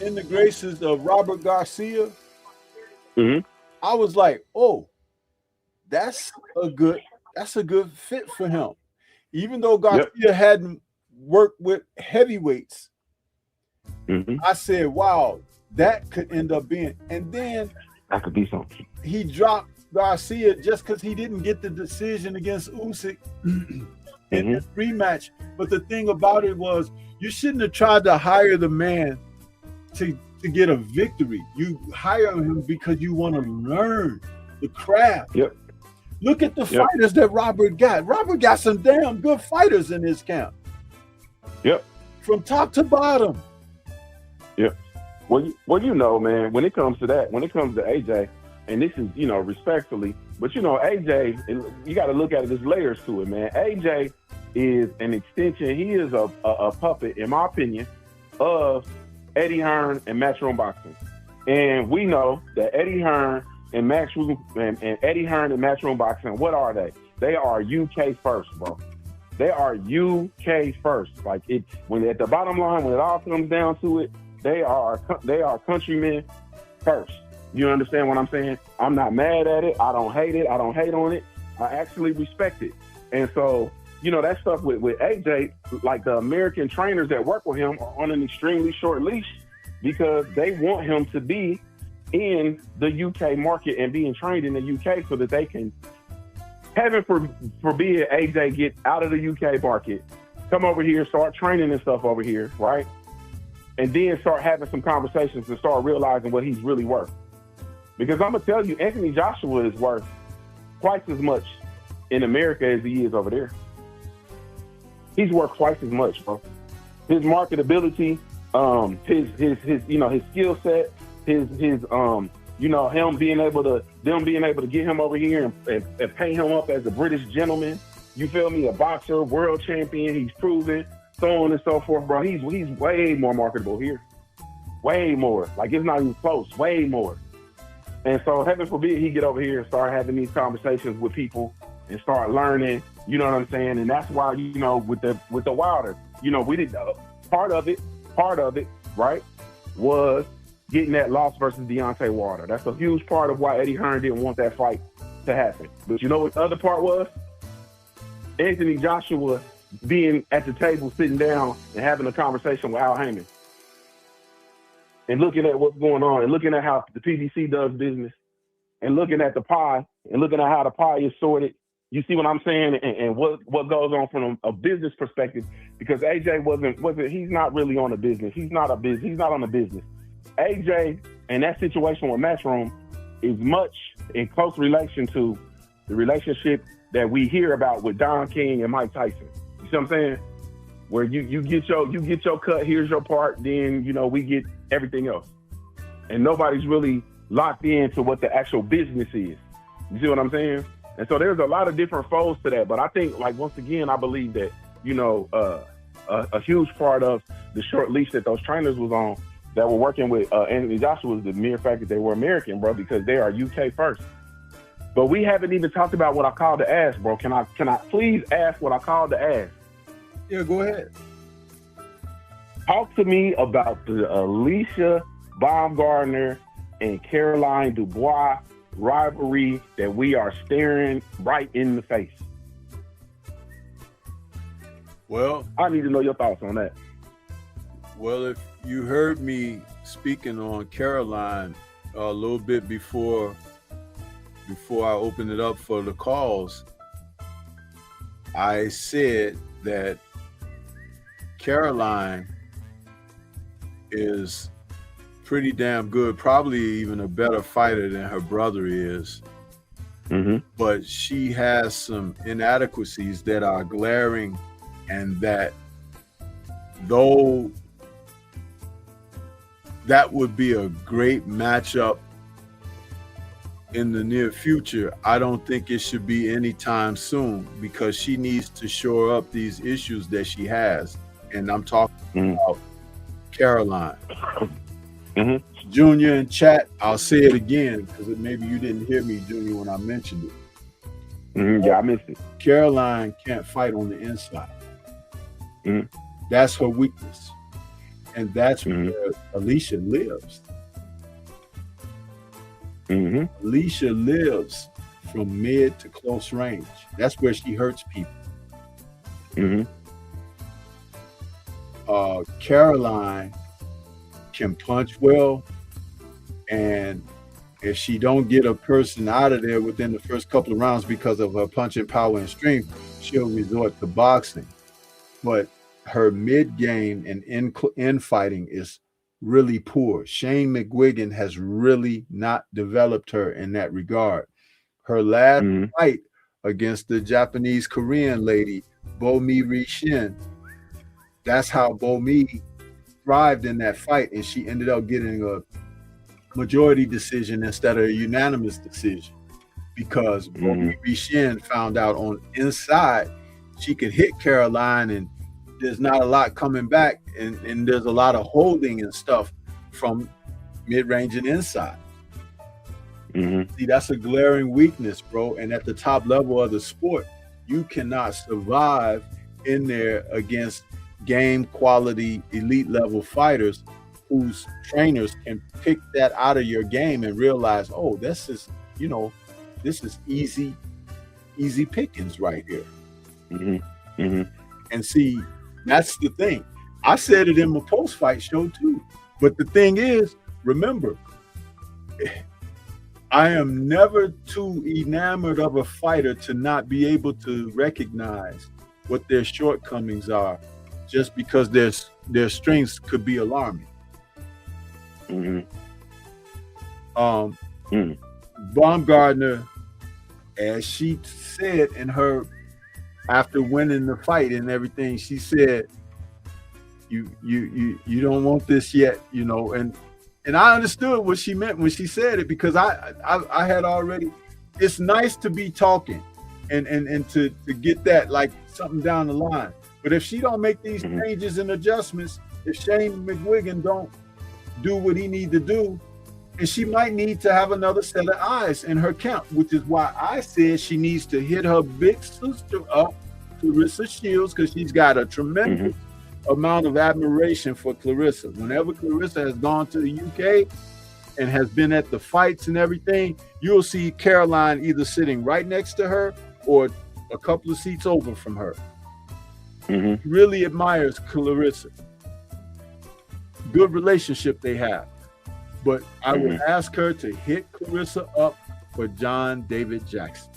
in the graces of Robert Garcia, I was like, oh, that's a good fit for him. Even though Garcia hadn't worked with heavyweights, I said, wow, that could end up being. And then that could be something. He dropped Garcia just because he didn't get the decision against Usyk in this rematch. But the thing about it was, you shouldn't have tried to hire the man to get a victory. You hire him because you want to learn the craft. Yep. Look at the fighters that Robert got. Robert got some damn good fighters in his camp. Yep. From top to bottom. Yep. Well, you know, man, when it comes to that, when it comes to AJ, and this is, respectfully, but AJ, you got to look at it, there's layers to it, man. AJ is an extension. He is a puppet, in my opinion, of Eddie Hearn and Matchroom Boxing. And we know that Eddie Hearn and Matchroom Boxing, what are they? They are UK first, bro. They are UK first. Like, when at the bottom line, when it all comes down to it, they are countrymen first. You understand what I'm saying? I'm not mad at it. I don't hate it. I don't hate on it. I actually respect it. And so, that stuff with AJ, like the American trainers that work with him are on an extremely short leash because they want him to be in the UK market and being trained in the UK so that they can, heaven forbid, AJ get out of the UK market, come over here, start training and stuff over here, right? And then start having some conversations and start realizing what he's really worth. Because I'm gonna tell you, Anthony Joshua is worth twice as much in America as he is over there. He's worth twice as much, bro. His marketability, his skill set, him being able to get him over here and pay him up as a British gentleman. You feel me? A boxer, world champion. He's proven, so on and so forth, bro. He's way more marketable here. Way more. Like, it's not even close. Way more. And so, heaven forbid, he get over here and start having these conversations with people and start learning. You know what I'm saying? And that's why, with the Wilder, we did part of it, right, was getting that loss versus Deontay Wilder. That's a huge part of why Eddie Hearn didn't want that fight to happen. But you know what the other part was? Anthony Joshua being at the table, sitting down and having a conversation with Al Heyman and looking at what's going on and looking at how the PBC does business and looking at the pie and looking at how the pie is sorted. You see what I'm saying? And what goes on from a business perspective, because AJ he's not really on the business. He's not on the business. AJ and that situation with Matchroom is much in close relation to the relationship that we hear about with Don King and Mike Tyson. You see what I'm saying? Where you get your cut, here's your part, then we get everything else. And nobody's really locked into what the actual business is. You see what I'm saying? And so there's a lot of different folds to that. But I think, like, once again, I believe that, a huge part of the short leash that those trainers was on that were working with Anthony Joshua was the mere fact that they were American, bro, because they are UK first. But we haven't even talked about what I called the ass, bro. Can I please ask what I called the ass? Yeah, go ahead. Talk to me about the Alicia Baumgardner and Caroline Dubois rivalry that we are staring right in the face. Well, I need to know your thoughts on that. Well, if you heard me speaking on Caroline a little bit before I opened it up for the calls, I said that Caroline is pretty damn good, probably even a better fighter than her brother is. Mm-hmm. But she has some inadequacies that are glaring, and that though that would be a great matchup in the near future, I don't think it should be anytime soon, because she needs to shore up these issues that she has. And I'm talking about Caroline. Mm-hmm. Junior in chat, I'll say it again because maybe you didn't hear me, Junior, when I mentioned it. Mm-hmm. Yeah, I missed it. Caroline can't fight on the inside. Mm-hmm. That's her weakness. And that's where Alicia lives. Mm-hmm. Alicia lives from mid to close range. That's where she hurts people. Mm-hmm. Caroline can punch well, and if she don't get a person out of there within the first couple of rounds because of her punching power and strength, she'll resort to boxing. But her mid game and in fighting is really poor. Shane McGuigan has really not developed her in that regard. Her last fight against the Japanese Korean lady, Bo-Mi Rishin, that's how Bo-Mi thrived in that fight, and she ended up getting a majority decision instead of a unanimous decision, because Bo-Mi Rishin found out on inside she could hit Caroline, and there's not a lot coming back, and there's a lot of holding and stuff from mid-range and inside. See, that's a glaring weakness, bro. And at the top level of the sport, you cannot survive in there against game quality elite level fighters whose trainers can pick that out of your game and realize, oh, this is easy pickings right here. And see, that's the thing. I said it in my post-fight show too. But the thing is, remember, I am never too enamored of a fighter to not be able to recognize what their shortcomings are, just because their strengths could be alarming. Mm-hmm. Baumgardner, as she said in her, after winning the fight and everything, she said, you don't want this yet, you know, and I understood what she meant when she said it, because I had already, it's nice to be talking and to get that like something down the line. But if she don't make these changes and adjustments, if Shane McGuigan don't do what he need to do, and she might need to have another set of eyes in her camp, which is why I said she needs to hit her big sister up, Clarissa Shields, because she's got a tremendous amount of admiration for Clarissa. Whenever Clarissa has gone to the UK and has been at the fights and everything, you'll see Caroline either sitting right next to her or a couple of seats over from her. Really admires Clarissa. Good relationship they have. But I would ask her to hit Clarissa up for John David Jackson.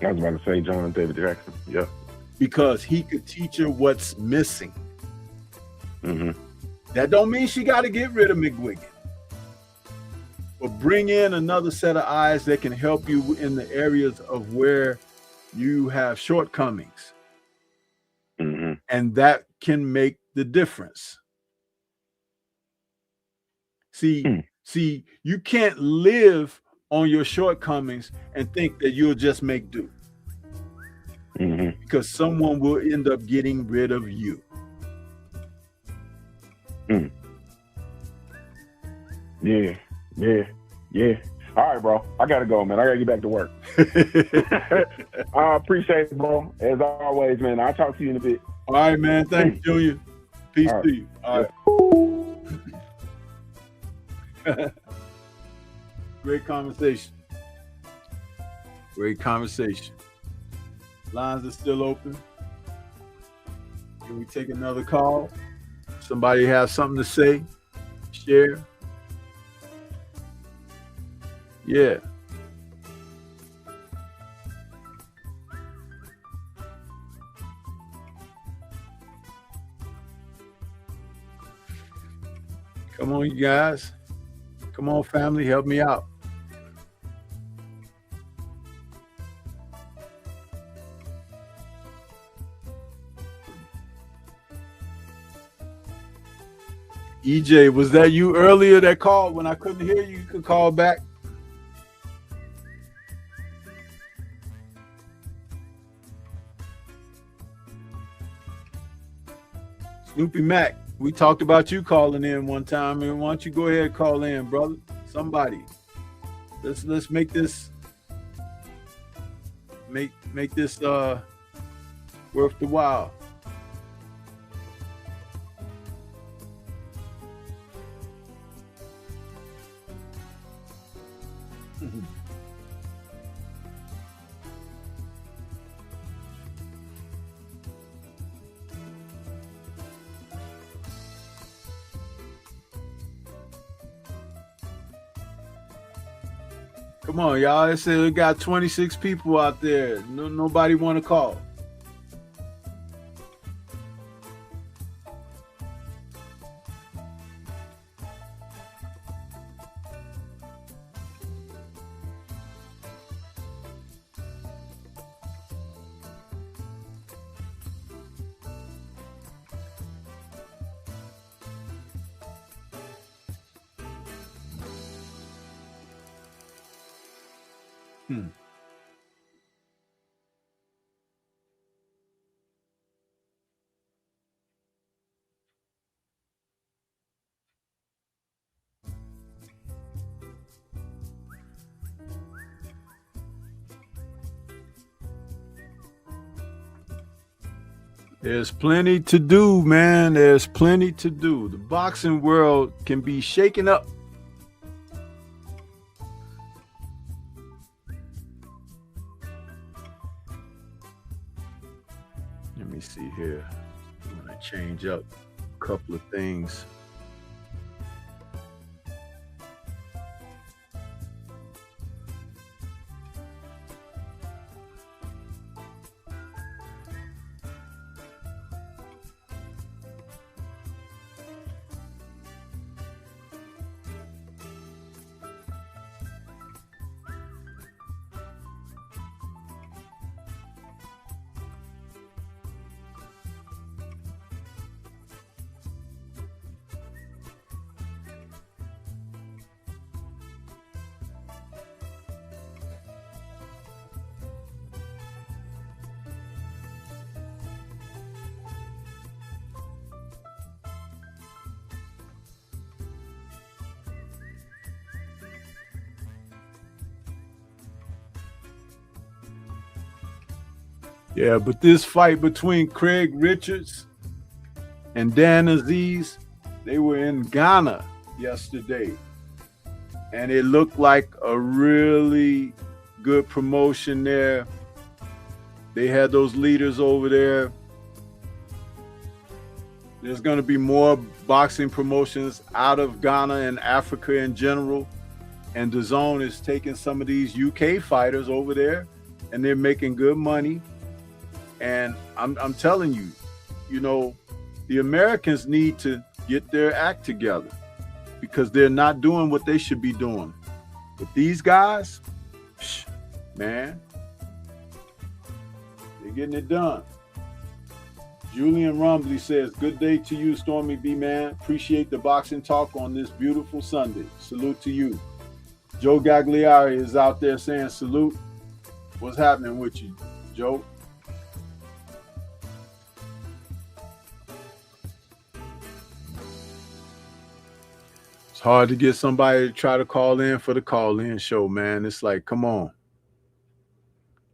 I was about to say John David Jackson. Yep. Because he could teach her what's missing. That don't mean she got to get rid of McGuigan. But bring in another set of eyes that can help you in the areas of where you have shortcomings. And that can make the difference. See, you can't live on your shortcomings and think that you'll just make do. Because someone will end up getting rid of you. Yeah. All right, bro. I gotta go, man. I gotta get back to work. I appreciate it, bro. As always, man. I'll talk to you in a bit. All right, man. Thanks, Junior. Peace to you. All right. Great conversation. Great conversation. Lines are still open. Can we take another call? Somebody have something to say? Share? Yeah. Come on, you guys. Come on, family, help me out. EJ, was that you earlier that called when I couldn't hear you? You could call back. Snoopy Mac, we talked about you calling in one time, and why don't you go ahead and call in, brother? Somebody. Let's make this make this worth the while. Come on, y'all. It said we got 26 people out there. Nobody want to call. There's plenty to do, man. There's plenty to do. The boxing world can be shaken up. Let me see here. I'm going to change up a couple of things. Yeah, but this fight between Craig Richards and Dan Aziz, they were in Ghana yesterday. And it looked like a really good promotion there. They had those leaders over there. There's going to be more boxing promotions out of Ghana and Africa in general. And DAZN is taking some of these UK fighters over there, and they're making good money. And I'm telling you, you know, the Americans need to get their act together because they're not doing what they should be doing. But these guys, man, they're getting it done. Julian Rumbley says, good day to you, Stormy B, man. Appreciate the boxing talk on this beautiful Sunday. Salute to you. Joe Gagliari is out there saying salute. What's happening with you, Joe? It's hard to get somebody to try to call in for the call-in show, man. It's like, come on.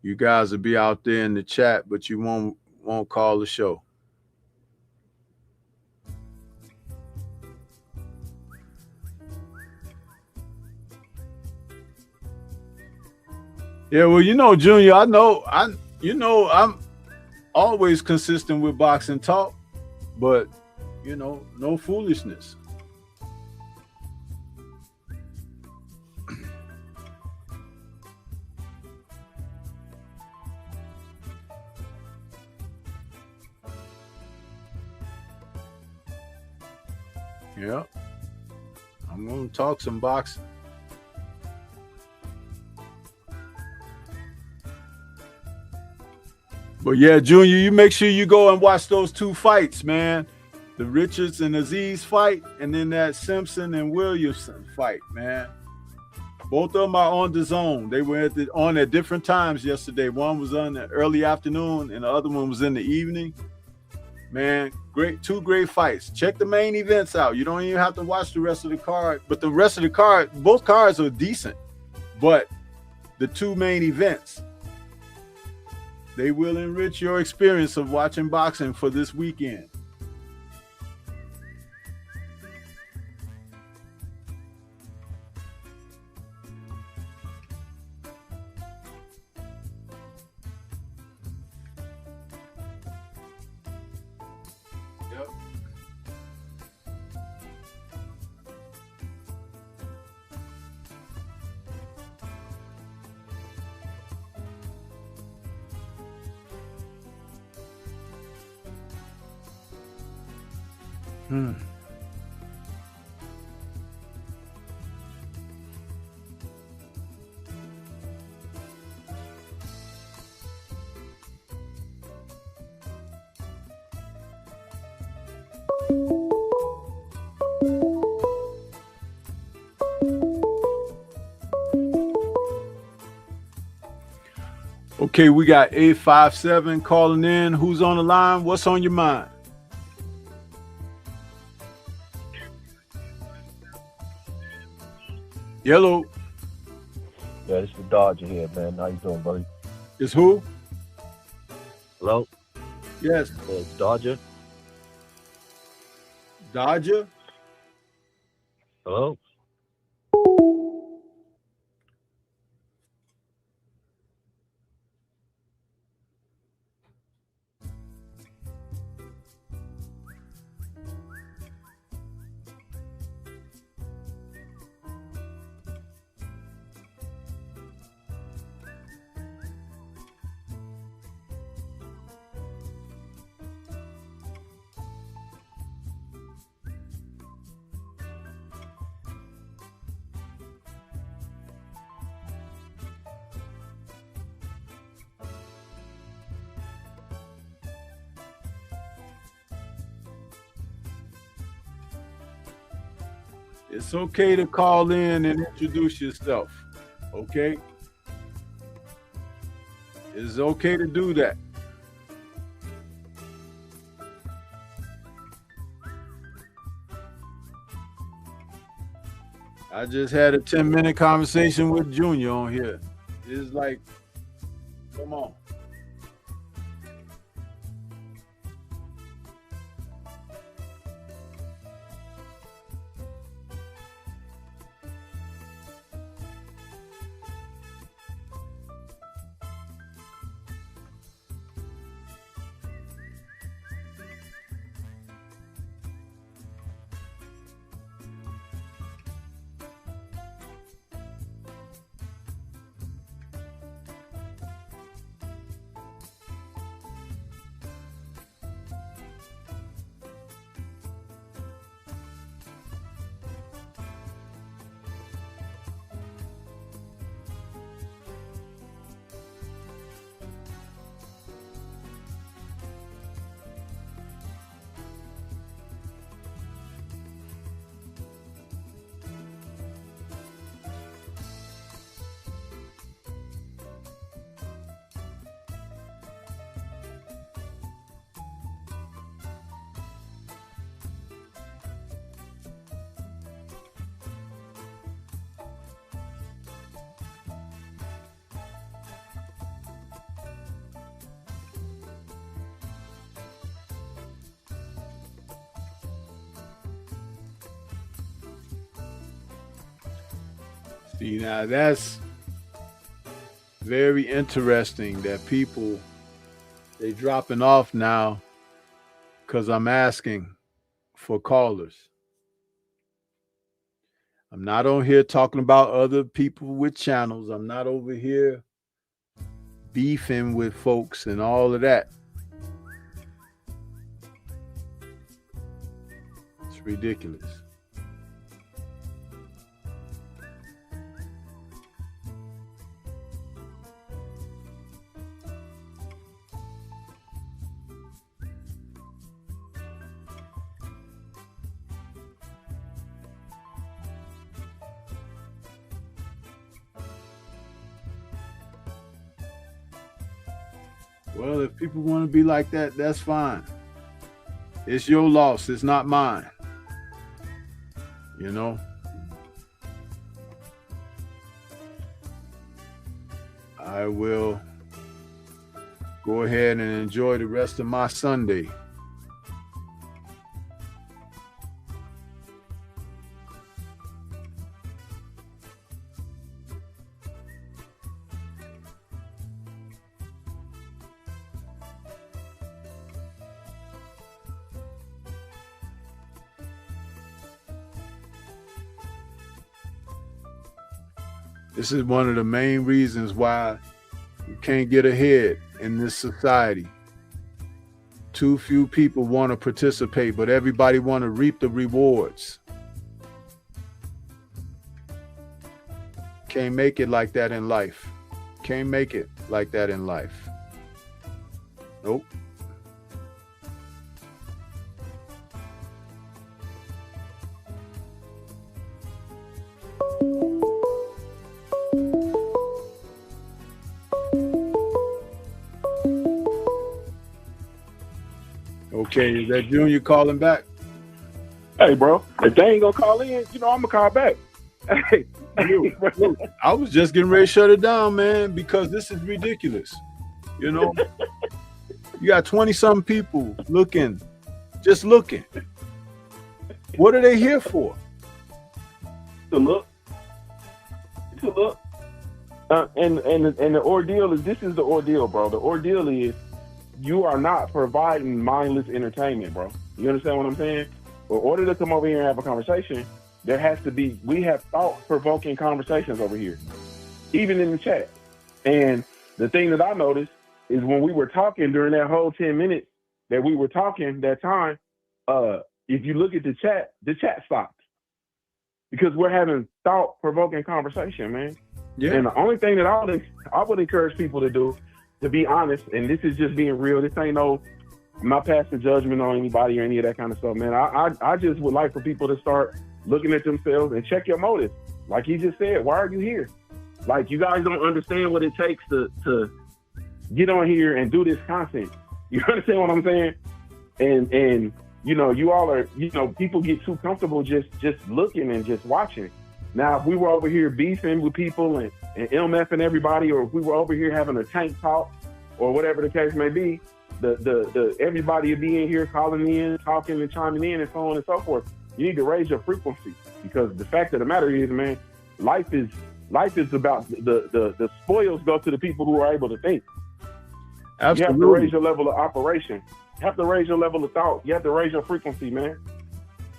You guys will be out there in the chat, but you won't call the show. Yeah, well, you know, Junior, I'm always consistent with boxing talk, but you know, no foolishness. Yeah, I'm gonna talk some boxing. But yeah, Junior, you make sure you go and watch those two fights, man. The Richards and Aziz fight, and then that Simpson and Williamson fight, man. Both of them are on DAZN. They were on at different times yesterday. One was on the early afternoon, and the other one was in the evening. Man, two great fights. Check the main events out. You don't even have to watch the rest of the card. But the rest of the card, both cards are decent. But the two main events, they will enrich your experience of watching boxing for this weekend. Yep. Okay, we got 857 calling in. Who's on the line? What's on your mind? Yellow. Yeah, this is the Dodger here, man. How you doing, buddy? It's who? Hello? Yes. It's Dodger. Dodger? Hello? It's okay to call in and introduce yourself, okay? It's okay to do that. I just had a 10-minute conversation with Junior on here. It's like, come on. See, now that's very interesting that people they dropping off now because I'm asking for callers. I'm not on here talking about other people with channels. I'm not over here beefing with folks and all of that. It's ridiculous. Well, if people want to be like that, that's fine. It's your loss. It's not mine. You know? I will go ahead and enjoy the rest of my Sunday. This is one of the main reasons why you can't get ahead in this society. Too few people want to participate, but everybody want to reap the rewards. Can't make it like that in life. Can't make it like that in life. Nope. Okay, is that Junior calling back? Hey, bro, if they ain't gonna call in, I'm gonna call back. Hey, I was just getting ready to shut it down, man, because this is ridiculous. You know, you got 20-something people just looking. What are they here for? To look. And the ordeal is, this is the ordeal, bro. The ordeal is you are not providing mindless entertainment, bro. You understand what I'm saying? In order to come over here and have a conversation, we have thought-provoking conversations over here, even in the chat. And the thing that I noticed is when we were talking during that whole 10 minutes that we were talking that time, if you look at the chat stopped because we're having thought-provoking conversation, man. Yeah. And the only thing that I would encourage people to do, to be honest, and this is just being real, this ain't I'm not passing judgment on anybody or any of that kind of stuff, man. I just would like for people to start looking at themselves and check your motives. Like he just said, why are you here? Like, you guys don't understand what it takes to get on here and do this content. You understand what I'm saying? And you all are, people get too comfortable just looking and just watching. Now, if we were over here beefing with people and MFing everybody, or if we were over here having a tank talk or whatever the case may be, the everybody would be in here calling in, talking and chiming in and so on and so forth. You need to raise your frequency, because the fact of the matter is, man, life is about the spoils go to the people who are able to think. Absolutely. You have to raise your level of operation. You have to raise your level of thought. You have to raise your frequency, man.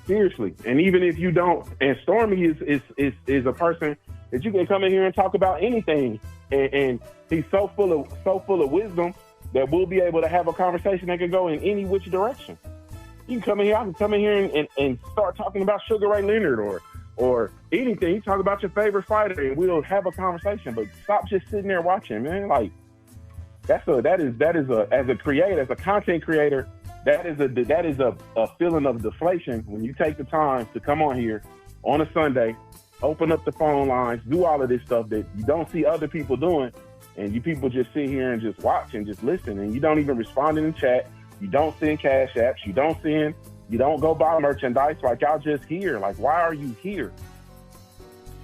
Seriously. And even if you don't, and Stormy is a person that you can come in here and talk about anything, and he's so full of wisdom that we'll be able to have a conversation that can go in any which direction. You can come in here, I can come in here and start talking about Sugar Ray Leonard or anything. You talk about your favorite fighter and we'll have a conversation, but stop just sitting there watching, man. Like, that is as a content creator, that is a feeling of deflation when you take the time to come on here on a Sunday, open up the phone lines, do all of this stuff that you don't see other people doing, and you people just sit here and just watch and just listen, and you don't even respond in the chat, you don't send cash apps, you don't go buy merchandise. Like, y'all just here. Like, why are you here?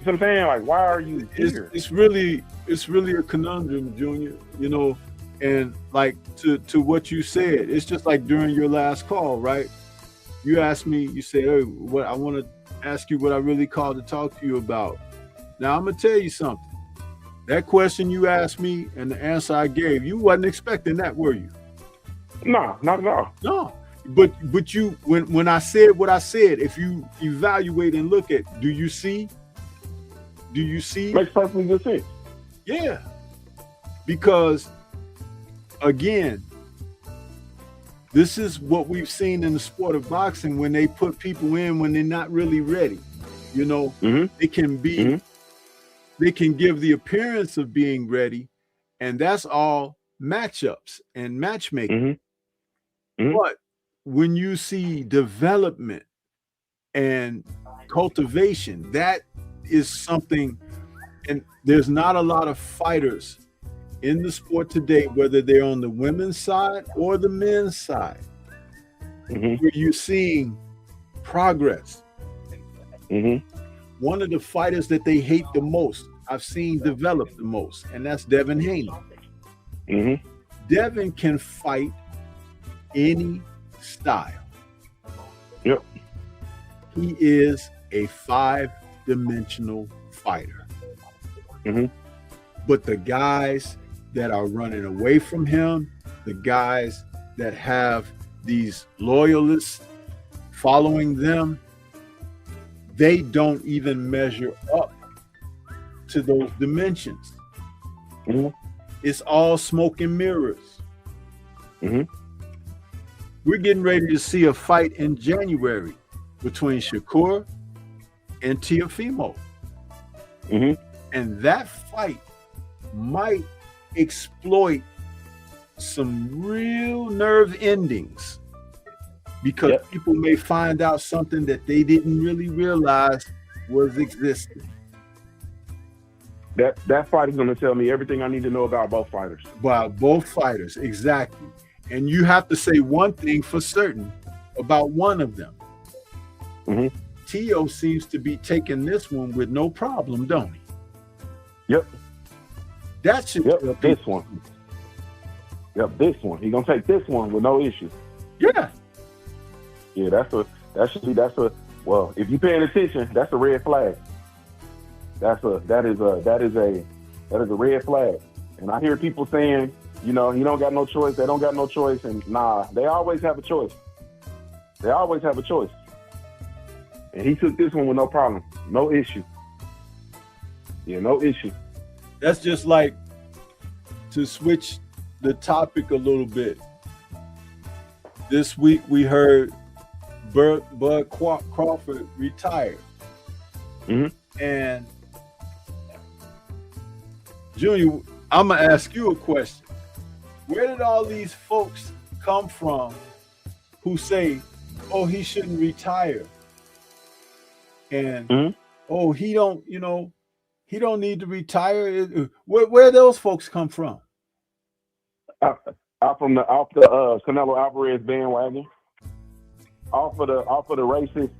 You know what I'm saying? Like, why are you here? It's really a conundrum, Junior, and like to what you said, it's just like during your last call, right? You asked me, you said, hey, I want to ask you what I really called to talk to you about. Now I'm gonna tell you something. That question you asked me and the answer I gave, you wasn't expecting that, were you? No, not at all. No. But you when I said what I said, if you evaluate and look at, do you see? Makes perfectly good sense. Yeah. Because again, this is what we've seen in the sport of boxing when they put people in when they're not really ready. You know, they can be, they can give the appearance of being ready, and that's all matchups and matchmaking. But when you see development and cultivation, that is something, and there's not a lot of fighters in the sport today, whether they're on the women's side or the men's side, where you're seeing progress. One of the fighters that they hate the most, I've seen develop the most, and that's Devin Haney. Devin can fight any style. Yep. He is a 5-dimensional fighter. But the guys that are running away from him, the guys that have these loyalists following them, they don't even measure up to those dimensions. It's all smoke and mirrors. We're getting ready to see a fight in January between Shakur and Teofimo. And that fight might exploit some real nerve endings, because people may find out something that they didn't really realize was existing. That fight is going to tell me everything I need to know about both fighters. About both fighters, exactly. And you have to say one thing for certain about one of them. Tio seems to be taking this one with no problem, don't he? That should this one. This one. He's gonna take this one with no issue. Yeah. Well, if you're paying attention, that's a red flag. That is a red flag. And I hear people saying, you know, you don't got no choice, they don't got no choice, and nah, they always have a choice. And he took this one with no problem, no issue. No issue. That's just like, to switch the topic a little bit. This week we heard Bud Crawford retired. And Junior, I'm gonna ask you a question. Where did all these folks come from who say, oh, he shouldn't retire? And oh, he don't need to retire. Where those folks come from? Off the Canelo Alvarez bandwagon. Off of the racist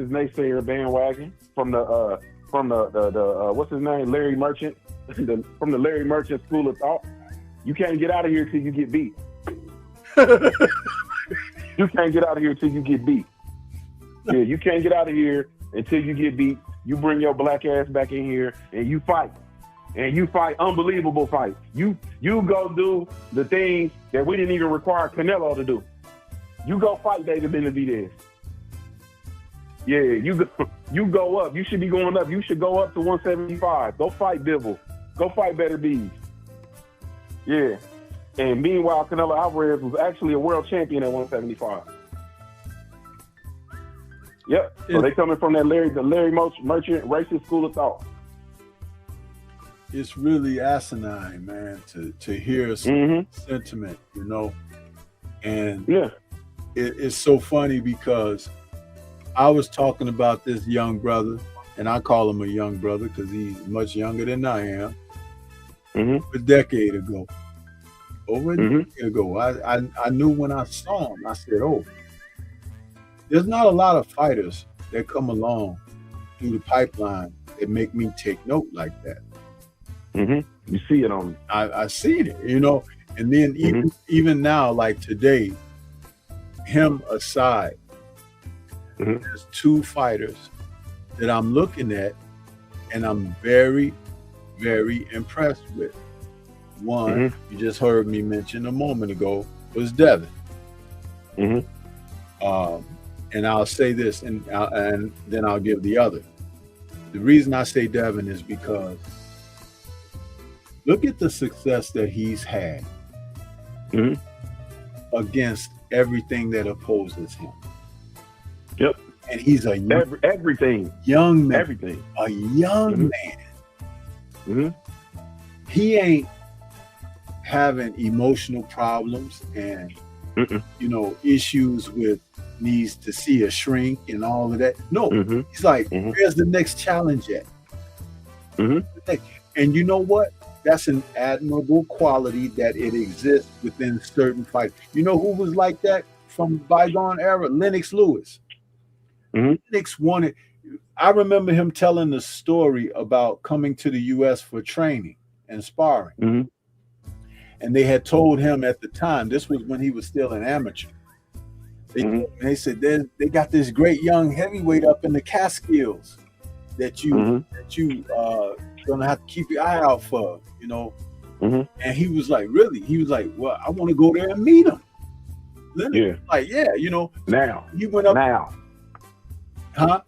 naysayer bandwagon. From the what's his name, Larry Merchant, from the Larry Merchant school of thought. You can't get out of here till you get beat. You can't get out of here till you get beat. Yeah, you can't get out of here until you get beat. You bring your black ass back in here and you fight. And you fight unbelievable fights. You go do the things that we didn't even require Canelo to do. You go fight David Benavidez. Yeah, you go up. You should be going up. You should go up to 175. Go fight Bivol. Go fight Better Bees. Yeah. And meanwhile, Canelo Alvarez was actually a world champion at 175. Yep. So they coming from that Larry Merchant racist school of thought. It's really asinine, man, to hear some sentiment, you know. And it's so funny because I was talking about this young brother, and I call him a young brother because he's much younger than I am. A decade ago. Over a decade ago. I knew when I saw him, I said, oh, there's not a lot of fighters that come along through the pipeline that make me take note like that. You see it on. I see it, you know. And then even now, like today, him aside, there's two fighters that I'm looking at and I'm very, very impressed with. One, you just heard me mention a moment ago, was Devin. And I'll say this, and then I'll give the other. The reason I say Devin is because look at the success that he's had against everything that opposes him. Yep. And he's a young, everything. Young man. Everything. A young man. He ain't having emotional problems and issues with needs to see a shrink and all of that. No, he's like, where's the next challenge at? And you know what? That's an admirable quality that it exists within certain fights. You know who was like that from bygone era? Lennox Lewis. Lennox wanted. I remember him telling the story about coming to the U.S. for training and sparring. And they had told him at the time, this was when he was still an amateur. They said they got this great young heavyweight up in the Catskills that you gonna have to keep your eye out for, And he was like, really? He was like, well, I want to go there and meet him. Leonard was like, yeah, Now he went up. Now. Huh?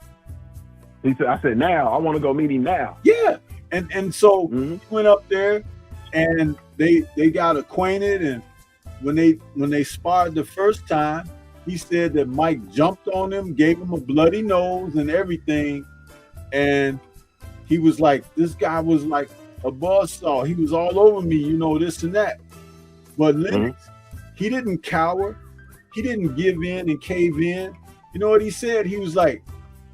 He said, I said, now I want to go meet him now. Yeah. And so he went up there and they got acquainted, and when they sparred the first time, he said that Mike jumped on him, gave him a bloody nose and everything. And he was like, this guy was like a buzzsaw. He was all over me, this and that. But Lennox, he didn't cower. He didn't give in and cave in. You know what he said? He was like,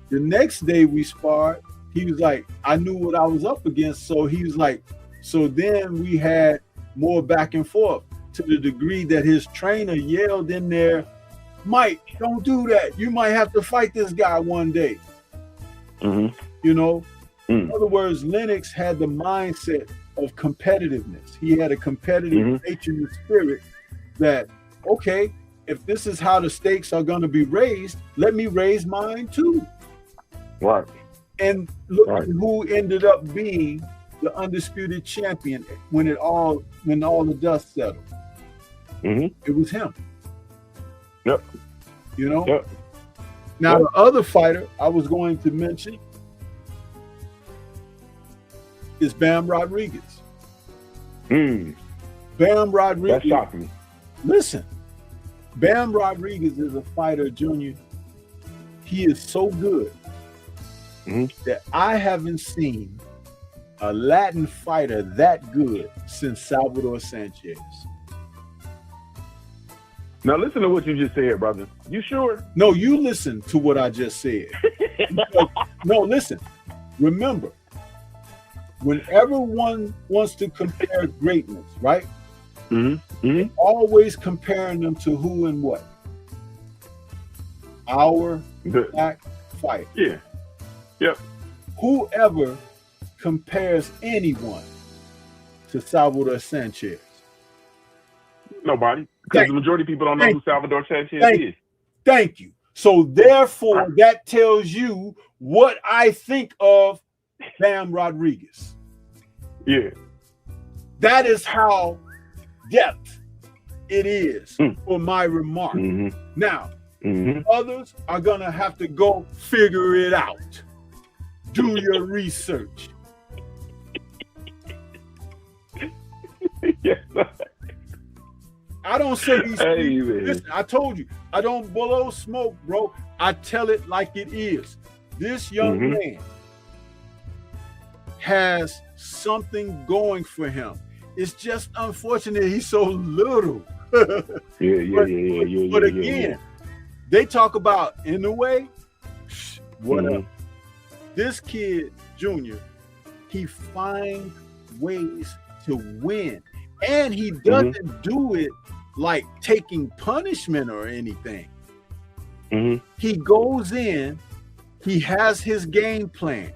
the next day we sparred, he was like, I knew what I was up against. So he was like, so then we had more back and forth to the degree that his trainer yelled in there, Mike, don't do that. You might have to fight this guy one day. In other words, Lennox had the mindset of competitiveness. He had a competitive nature and spirit that, okay, if this is how the stakes are going to be raised, let me raise mine too. Right. And look at who ended up being the undisputed champion when all the dust settled. It was him. Yep. Now the other fighter I was going to mention is Bam Rodriguez. Bam Rodriguez. That shocked me. Listen, Bam Rodriguez is a fighter, Junior. He is so good that I haven't seen a Latin fighter that good since Salvador Sanchez. Now listen to what you just said, brother. You sure? No, you listen to what I just said. No, listen. Remember, whenever one wants to compare greatness, right? Always comparing them to who and what? Our black fighter. Yeah. Yep. Whoever compares anyone to Salvador Sanchez? Nobody. Because the majority of people don't know who Salvador Sanchez is. Thank you. So therefore, that tells you what I think of Bam Rodriguez. Yeah. That is how depth it is for my remark. Now, others are going to have to go figure it out. Do your research. Yes. I don't say these things. Man. Listen, I told you, I don't blow smoke, bro. I tell it like it is. This young man has something going for him. It's just unfortunate he's so little. But again, they talk about in the way, whatever. This kid, Junior, he finds ways to win. And he doesn't do it like taking punishment or anything. He goes in, he has his game plan,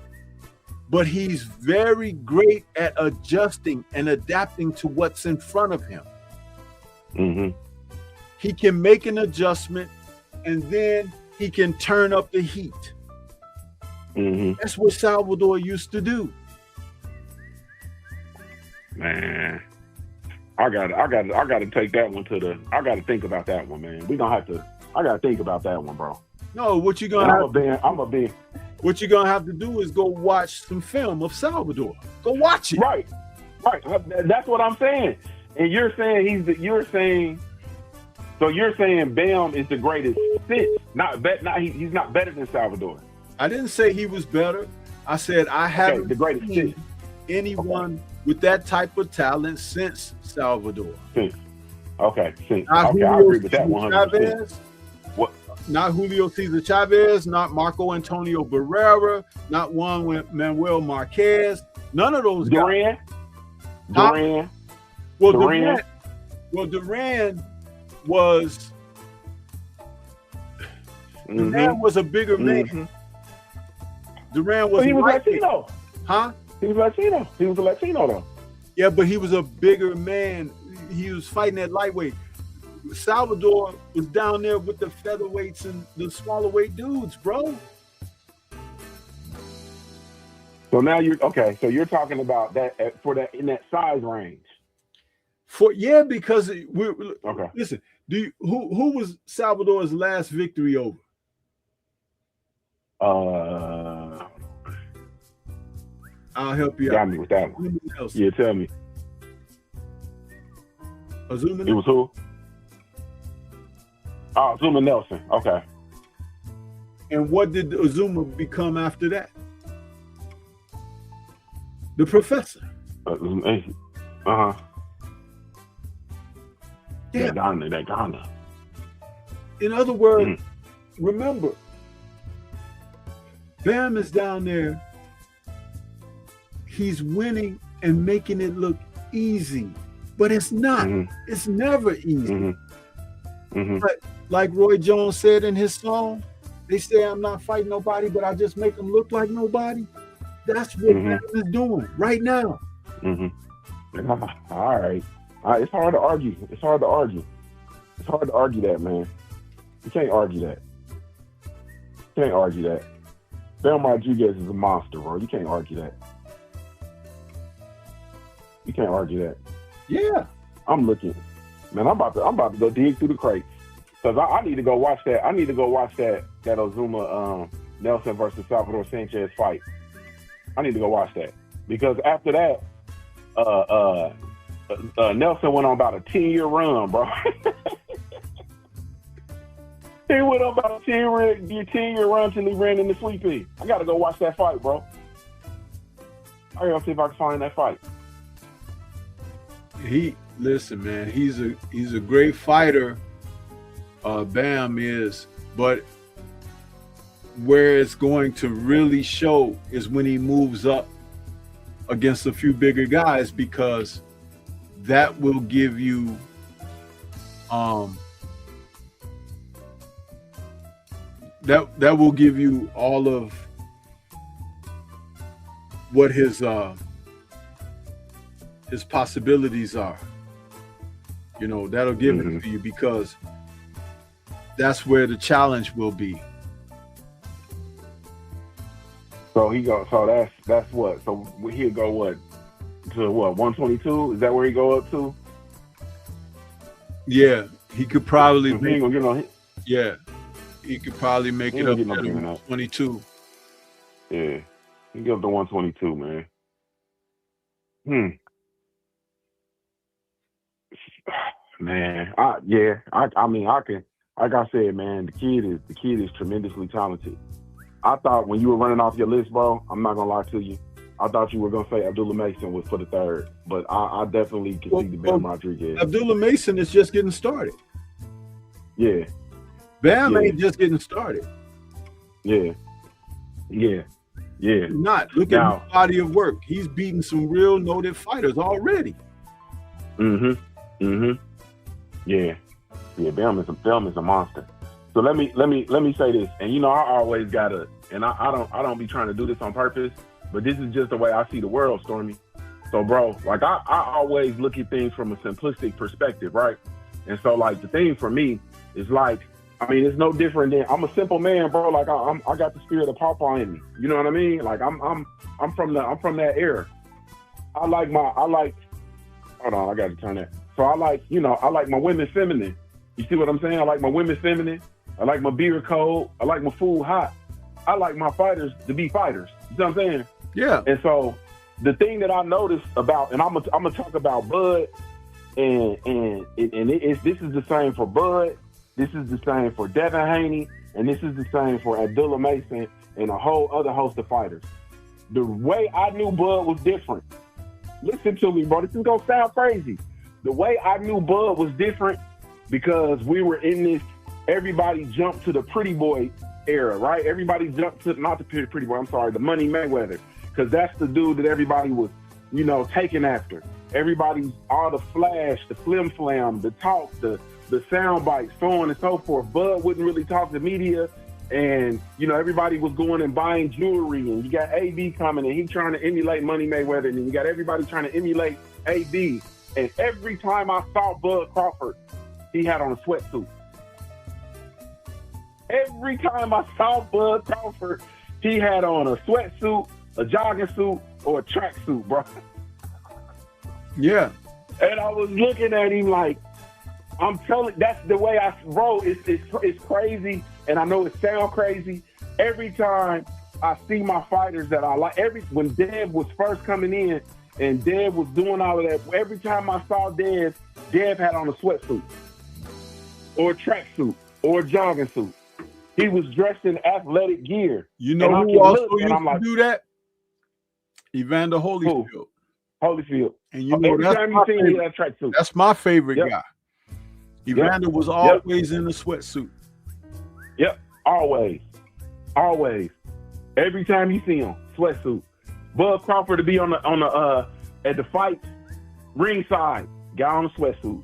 but he's very great at adjusting and adapting to what's in front of him. He can make an adjustment and then he can turn up the heat. That's what Salvador used to do. Man, I gotta take that one to the. I gotta think about that one, man. We gonna have to. I gotta think about that one, bro. No, what you gonna I'm a big. What you're gonna have to do is go watch some film of Salvador. Go watch it. Right. That's what I'm saying. And you're saying so you're saying Bam is the greatest since he's not better than Salvador. I didn't say he was better. I said I haven't the greatest seen anyone with that type of talent since Salvador. Okay. Not Okay, I agree with that 100%. Chavez, What? Not Julio Cesar Chavez, not Marco Antonio Barrera, not Juan Manuel Marquez. None of those guys. Duran. Well, Duran. Duran was Duran was a bigger man. Duran was. He was Latino. Huh? He was Latino. He was a Latino though. Yeah, but he was a bigger man. He was fighting at lightweight. Salvador was down there with the featherweights and the smaller weight dudes, bro. So now you're okay. So you're talking about that for that in that size range. Because we're okay. Listen, who was Salvador's last victory over? I'll help you got out. me with that one. Yeah, tell me. Azuma? It was who? Oh, Azuma Nelson. Okay. And what did Azuma become after that? The professor. Uh-huh. Yeah. That Ghana. In other words, remember, Bam is down there. He's winning and making it look easy, but it's not. It's never easy. But like Roy Jones said in his song, they say I'm not fighting nobody, but I just make them look like nobody. That's what Bam is doing right now. All right. It's hard to argue. It's hard to argue that, man. You can't argue that. Bam Rodriguez is a monster, bro. You can't argue that. Yeah. I'm looking. Man, I'm about to go dig through the crates. Because I need to go watch that. I need to go watch that Azuma Nelson versus Salvador Sanchez fight. I need to go watch that. Because after that, Nelson went on about a 10-year run, bro. He went on about a 10-year run till he ran in the sweepy. I got to go watch that fight, bro. I got to see if I can find that fight. Listen, man, he's a great fighter. Bam is, but where it's going to really show is when he moves up against a few bigger guys, because that will give you that will give you all of what his possibilities are. You know, that'll give it to you, because that's where the challenge will be. So that's what. So he'll go what to what 122? Is that where he go up to? Yeah, he could probably. Yeah, he could probably make it up to 122. Yeah, he get up to 122, man. Man, I mean, I can. Like I said, man, the kid is tremendously talented. I thought when you were running off your list, bro, I'm not gonna lie to you, I thought you were gonna say Abdullah Mason was for the third, but I definitely can see the Bam Rodriguez. Abdullah Mason is just getting started. Yeah. Bam ain't just getting started. Yeah. Not look at his body of work. He's beaten some real noted fighters already. Yeah, Bam is a monster. So let me say this, and you know I always gotta, and I don't be trying to do this on purpose, but this is just the way I see the world, Stormy. So bro, like I always look at things from a simplistic perspective, right? And so like the thing for me is like I mean, it's no different than I'm a simple man, bro. Like I got the spirit of Papa in me. You know what I mean? Like I'm from that era. I like. Hold on, I got to turn that. So I like my women feminine. You see what I'm saying? I like my women feminine. I like my beer cold. I like my food hot. I like my fighters to be fighters. You see what I'm saying? Yeah. And so the thing that I noticed about, and I'm gonna talk about Bud, and this is the same for Bud. This is the same for Devin Haney, and this is the same for Abdullah Mason and a whole other host of fighters. The way I knew Bud was different. Listen to me, bro. This is gonna sound crazy. The way I knew Bud was different because we were in this. Everybody jumped to the pretty boy era, right? Everybody jumped to not the pretty boy. I'm sorry, the Money Mayweather, because that's the dude that everybody was, taking after. Everybody's all the flash, the flim flam, the talk, the sound bites, so on and so forth. Bud wouldn't really talk to media, and everybody was going and buying jewelry, and you got AB coming, and he trying to emulate Money Mayweather, and you got everybody trying to emulate AB. And every time I saw Bud Crawford, he had on a sweatsuit. Every time I saw Bud Crawford, he had on a sweatsuit, a jogging suit, or a tracksuit, bro. Yeah. And I was looking at him like, I'm telling, that's the way bro, it's crazy, and I know it sounds crazy. Every time I see my fighters that I like, when Dev was first coming in and Dev was doing all of that, every time I saw Dev had on a sweatsuit or a tracksuit or a jogging suit. He was dressed in athletic gear. You know who also used to do that? Evander Holyfield. Who? Holyfield. And you know, every time you see him, he had a tracksuit. That's my favorite guy. Evander was always in the sweatsuit. Yep, always. Always. Every time you see him, sweatsuit. Bud Crawford to be on the at the fight ringside, guy on a sweatsuit.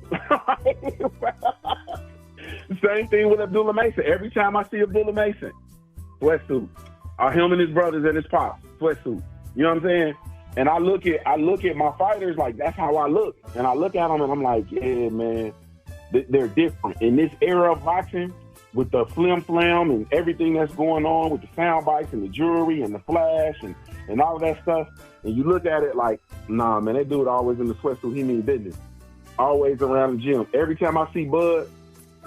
Same thing with Abdullah Mason. Every time I see Abdullah Mason, sweatsuit. Him and his brothers and his pops, sweatsuit. You know what I'm saying? And I look at my fighters like that's how I look. And I look at them and I'm like, yeah, man, they're different. In this era of boxing, with the flim flam and everything that's going on with the sound bites and the jewelry and the flash and all of that stuff, and you look at it like, nah, man, that dude always in the sweatsuit. He mean business. Always around the gym. Every time I see Bud,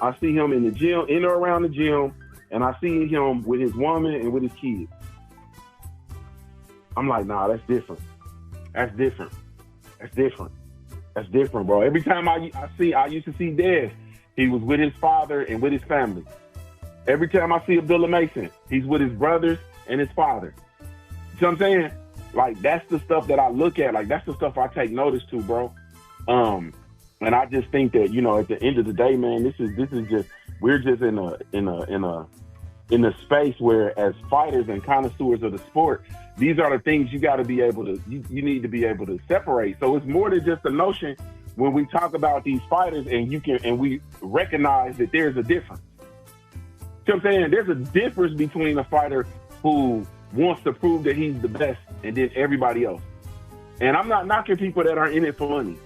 I see him in the gym, in or around the gym, and I see him with his woman and with his kids. I'm like, nah, that's different. That's different. That's different. That's different, bro. Every time I used to see Dev, he was with his father and with his family. Every time I see Abdullah Mason, he's with his brothers and his father. You know what I'm saying? Like, that's the stuff that I look at. Like, that's the stuff I take notice to, bro. And I just think that, at the end of the day, man, this is just, we're just in a space where, as fighters and connoisseurs of the sport, these are the things you got to be able to, you need to be able to separate. So it's more than just a notion when we talk about these fighters and we recognize that there's a difference. You know what I'm saying? There's a difference between a fighter who wants to prove that he's the best and then everybody else. And I'm not knocking people that are in it for money.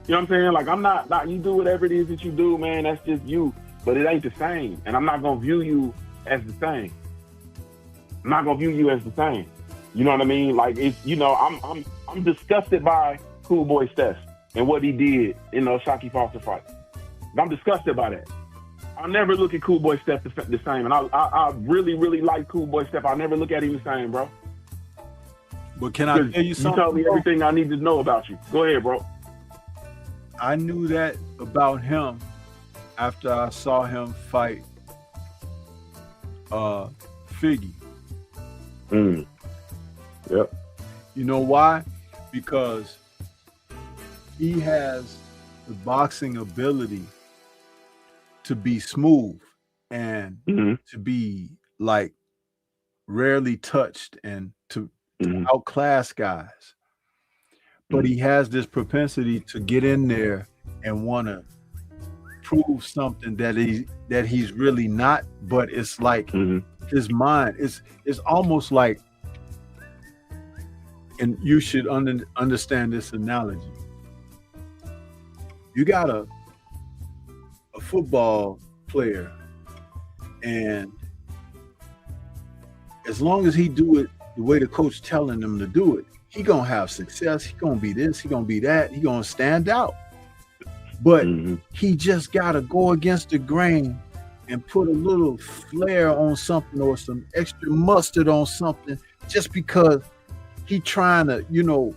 You know what I'm saying? Like, I'm not, you do whatever it is that you do, man, that's just you, but it ain't the same. And I'm not going to view you as the same. I'm not going to view you as the same. You know what I mean? Like, it's, I'm disgusted by Cool Boy Steph and what he did in those Shockey Foster fights. I'm disgusted by that. I'll never look at Cool Boy Steph the same. And I really, really like Cool Boy Steph. I'll never look at him the same, bro. But can I tell you something? You told me everything I need to know about you. Go ahead, bro. I knew that about him after I saw him fight Figgy. Yep. You know why? Because he has the boxing ability to be smooth and to be like rarely touched and to outclass guys. But he has this propensity to get in there and want to prove something that he's really not. But it's like his mind. It's almost like, and you should understand this analogy. You got a football player And as long as he do it the way the coach telling him to do it, he gonna have success. He gonna be this. He gonna be that. He gonna stand out. But he just gotta go against the grain and put a little flair on something or some extra mustard on something, just because he trying to, you know,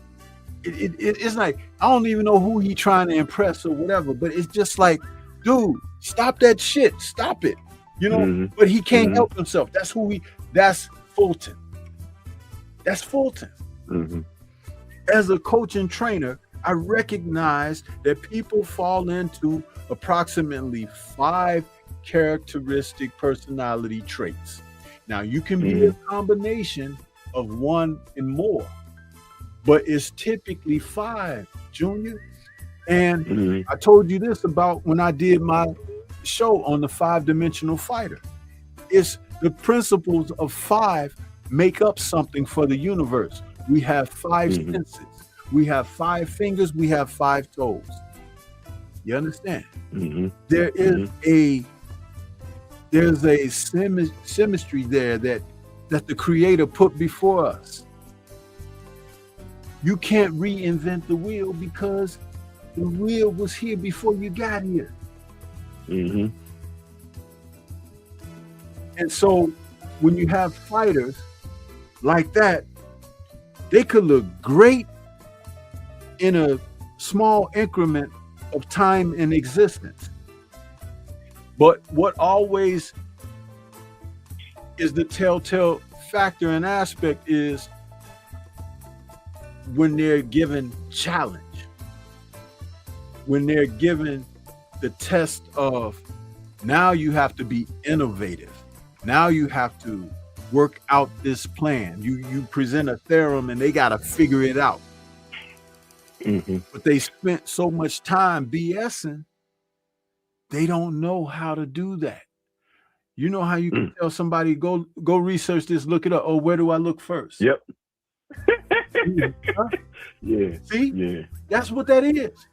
it's like, I don't even know who he trying to impress or whatever, but it's just like, dude, stop that shit. Stop it. You know, but he can't help himself. That's Fulton. That's Fulton. As a coach and trainer, I recognize that people fall into approximately 5 characteristic personality traits. Now, you can be a combination of one and more, but it's typically 5, Junior. And I told you this about when I did my show on the 5-dimensional fighter. It's the principles of 5 make up something for the universe. We have 5 senses. We have 5 fingers. We have 5 toes. You understand? There is there's a symmetry there that the Creator put before us. You can't reinvent the wheel because the wheel was here before you got here. And so when you have fighters like that, they could look great in a small increment of time in existence. But what always is the telltale factor and aspect is when they're given challenge, when they're given the test of, now you have to be innovative. Now you have to work out this plan. You present a theorem and they got to figure it out. But they spent so much time BSing, they don't know how to do that. You know how you can tell somebody, go research this, look it up. Oh, where do I look first? Yep. Yeah. See? Yeah. That's what that is.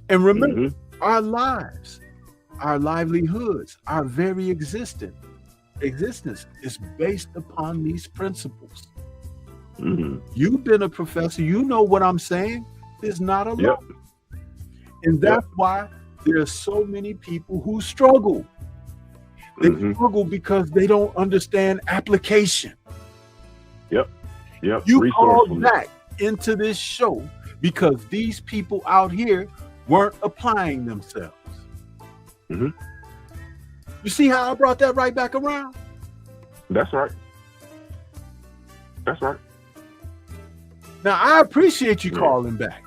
And remember, our lives, our livelihoods, our very existence is based upon these principles. You've been a professor. You know what I'm saying. There's not a lot. And that's why there are so many people who struggle. They struggle because they don't understand application. You called back into this show because these people out here weren't applying themselves. You see how I brought that right back around? That's right. That's right. Now, I appreciate you calling back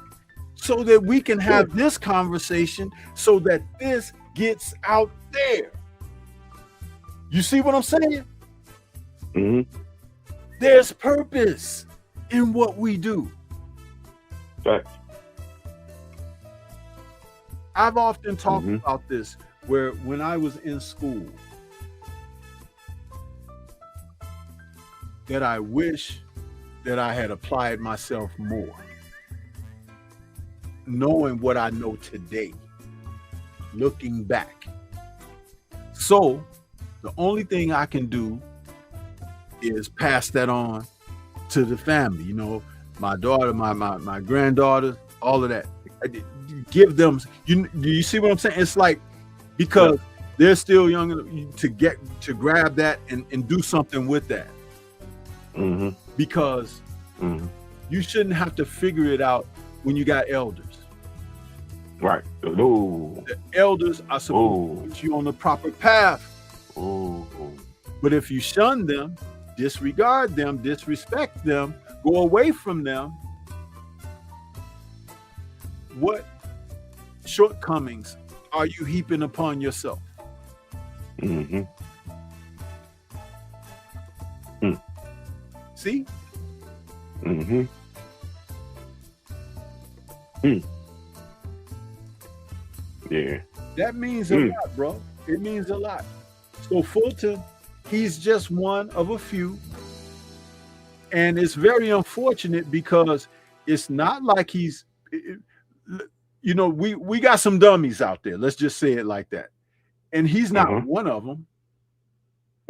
so that we can have this conversation so that this gets out there. You see what I'm saying? There's purpose in what we do. Right. I've often talked about this, where when I was in school, that I wish that I had applied myself more, knowing what I know today, looking back. So the only thing I can do is pass that on to the family. You know, my daughter, my granddaughters, all of that. Give them. Do you see what I'm saying? It's like, because they're still young to grab that and do something with that. Because you shouldn't have to figure it out when you got elders. Right. The elders are supposed to put you on the proper path. But if you shun them, disregard them, disrespect them, go away from them, what shortcomings are you heaping upon yourself? See? Yeah. That means a lot, bro. It means a lot. So Fulton, he's just one of a few. And it's very unfortunate because it's not like he's, you know, we got some dummies out there. Let's just say it like that. And he's not one of them.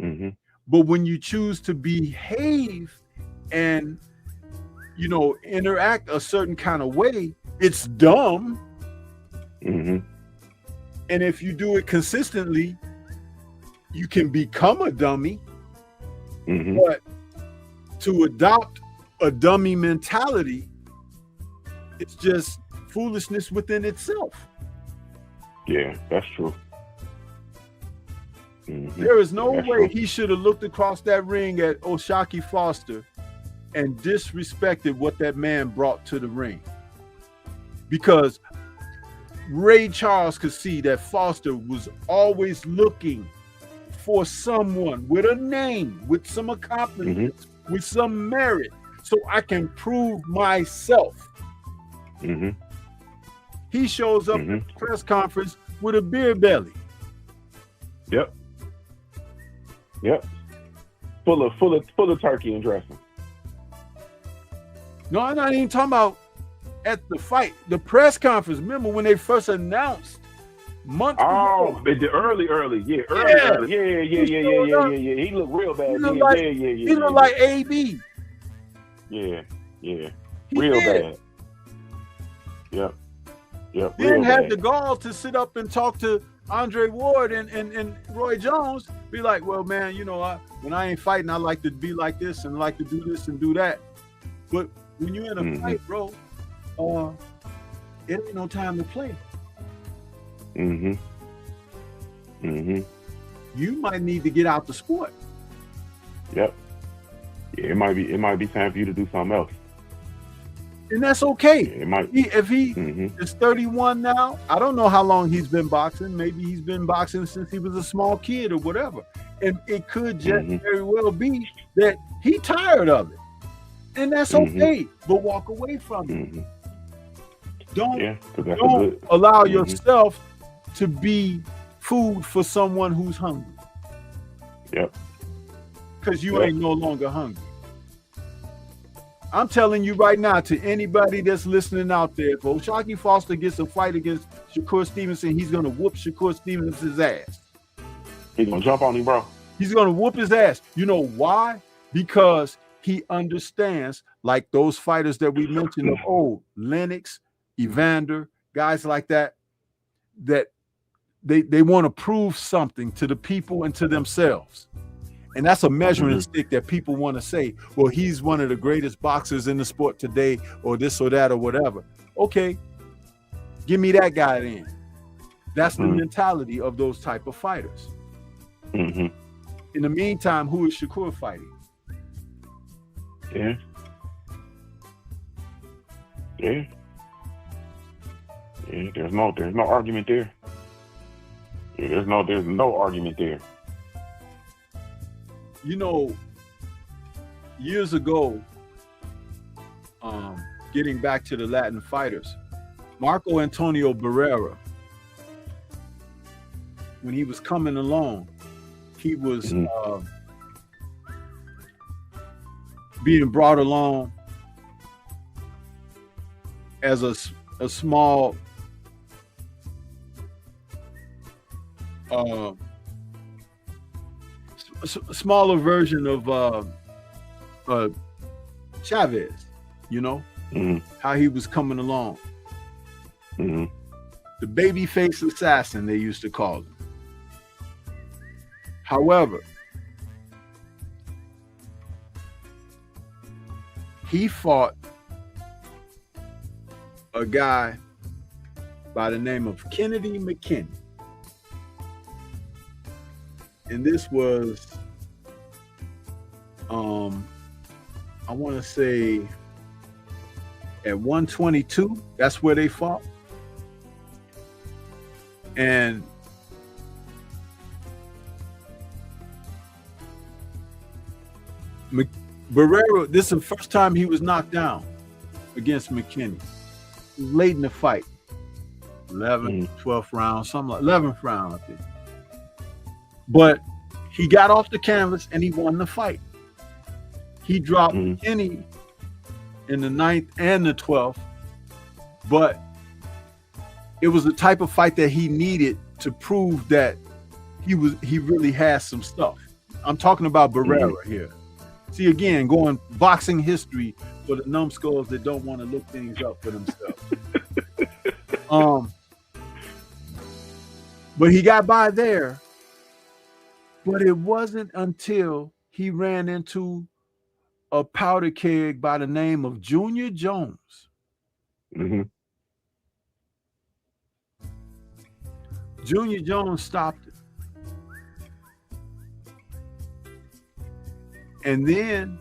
Mm-hmm. But when you choose to behave and, interact a certain kind of way, it's dumb. Mm-hmm. And if you do it consistently, you can become a dummy. Mm-hmm. But to adopt a dummy mentality, it's just foolishness within itself. Yeah, that's true. Mm-hmm. There is no That's way true. he should have looked across that ring at O'Shaquie Foster and disrespected what that man brought to the ring. Because Ray Charles could see that Foster was always looking for someone with a name, with some accomplishments, with some merit, so I can prove myself. Mm-hmm. He shows up at the press conference with a beer belly. Yep. Full of turkey and dressing. No, I'm not even talking about at the fight. The press conference. Remember when they first announced months Oh, ago? Early. Yeah. He looked real bad. He looked like AB. Yeah. He Real did. bad. Yep. Then Real had bad. the gall to sit up and talk to Andre Ward and Roy Jones. Be like, well, man, when I ain't fighting, I like to be like this and like to do this and do that. But when you're in a fight, bro, it ain't no time to play. Mm-hmm. You might need to get out the sport. Yep. Yeah, it might be time for you to do something else. And that's okay. Yeah, it might. If he Mm-hmm. is 31 now, I don't know how long he's been boxing. Maybe he's been boxing since he was a small kid or whatever. And it could just very well be that he tired of it. And that's okay. But walk away from it. Don't allow yourself to be food for someone who's hungry. Yep. Because you ain't no longer hungry. I'm telling you right now, to anybody that's listening out there, if O'Shaquie Foster gets a fight against Shakur Stevenson, he's going to whoop Shakur Stevenson's ass. He's going to jump on him, bro. He's going to whoop his ass. You know why? Because he understands, like those fighters that we mentioned of old, Lennox, Evander, guys like that, that they want to prove something to the people and to themselves. And that's a measuring stick that people want to say, well, he's one of the greatest boxers in the sport today, or this or that or whatever. Okay, give me that guy then. That's the mentality of those type of fighters. In the meantime, who is Shakur fighting? Yeah. There's no argument there. Yeah, there's no argument there. Years ago, getting back to the Latin fighters, Marco Antonio Barrera, when he was coming along, he was being brought along as a small smaller version of Chavez, how he was coming along. The babyface assassin, they used to call him. However, he fought a guy by the name of Kennedy McKinney. And this was, I want to say at 122, that's where they fought. And Barrera, this is the first time he was knocked down against McKinney. Late in the fight, 11th, 12th round, something like 11th round, I think. But he got off the canvas and he won the fight. He dropped McKinney in the 9th and the 12th, but it was the type of fight that he needed to prove that he really has some stuff. I'm talking about Barrera here. See, again, going boxing history for the numbskulls that don't want to look things up for themselves. But he got by there. But it wasn't until he ran into a powder keg by the name of Junior Jones. Mm-hmm. Junior Jones stopped it. And then,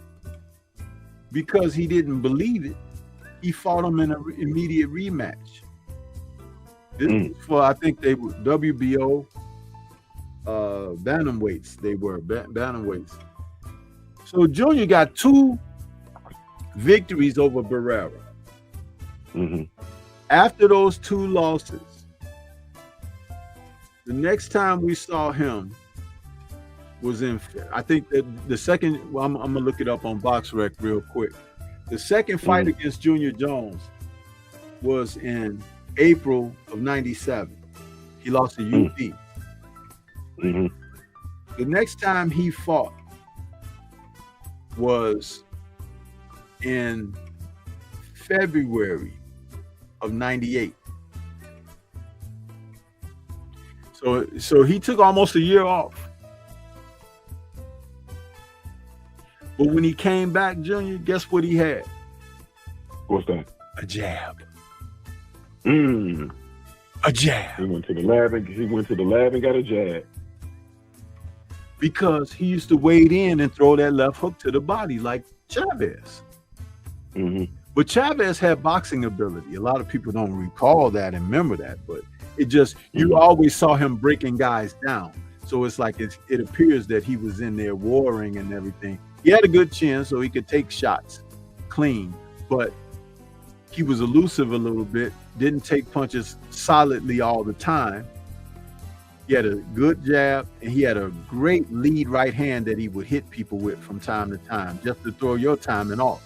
because he didn't believe it, he fought him in an immediate rematch. This was for, I think they were WBO bantamweights. They were bantamweights. So Junior got 2 victories over Barrera. Mm-hmm. After those 2 losses, the next time we saw him was in, I think that the second, well, I'm gonna look it up on BoxRec real quick. The second fight against Junior Jones was in April of '97. He lost to UP. Mm-hmm. The next time he fought was in February of '98. So he took almost a year off. But when he came back, Junior, guess what he had? What's that? A jab. A jab. He went to the lab and got a jab. Because he used to wade in and throw that left hook to the body like Chavez. Mm-hmm. But Chavez had boxing ability. A lot of people don't recall that and remember that, but it just, you always saw him breaking guys down. So it's like it appears that he was in there warring and everything. He had a good chin, so he could take shots clean, but he was elusive a little bit, didn't take punches solidly all the time. He had a good jab, and he had a great lead right hand that he would hit people with from time to time, just to throw your timing off.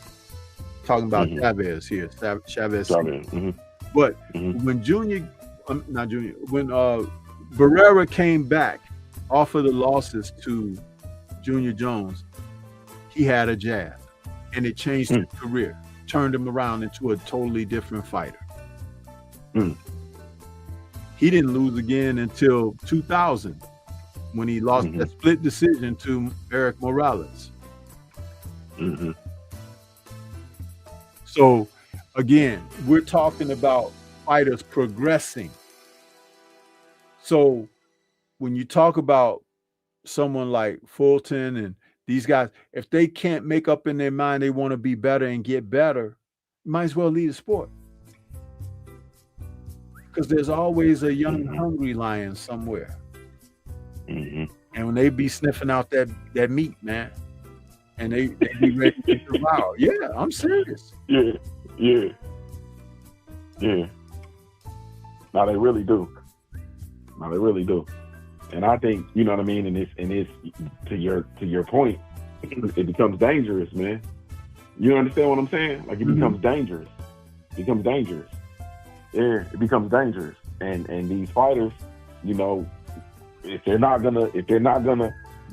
Talking about Chavez here, Chavez. Mm-hmm. But when when Barrera came back off of the losses to Junior Jones, he had a jab, and it changed his career, turned him around into a totally different fighter. He didn't lose again until 2000 when he lost that split decision to Eric Morales. So again, we're talking about fighters progressing. So when you talk about someone like Fulton and these guys, if they can't make up in their mind they want to be better and get better, you might as well leave the sport. Because there's always a young, hungry lion somewhere. And when they be sniffing out that meat, man, and they be ready to devour. Yeah, I'm serious. Yeah. Now they really do. And I think, you know what I mean, and it's to your point, it becomes dangerous, man. You understand what I'm saying? Like it becomes dangerous. Yeah, it becomes dangerous. And these fighters, you know, if they're not gonna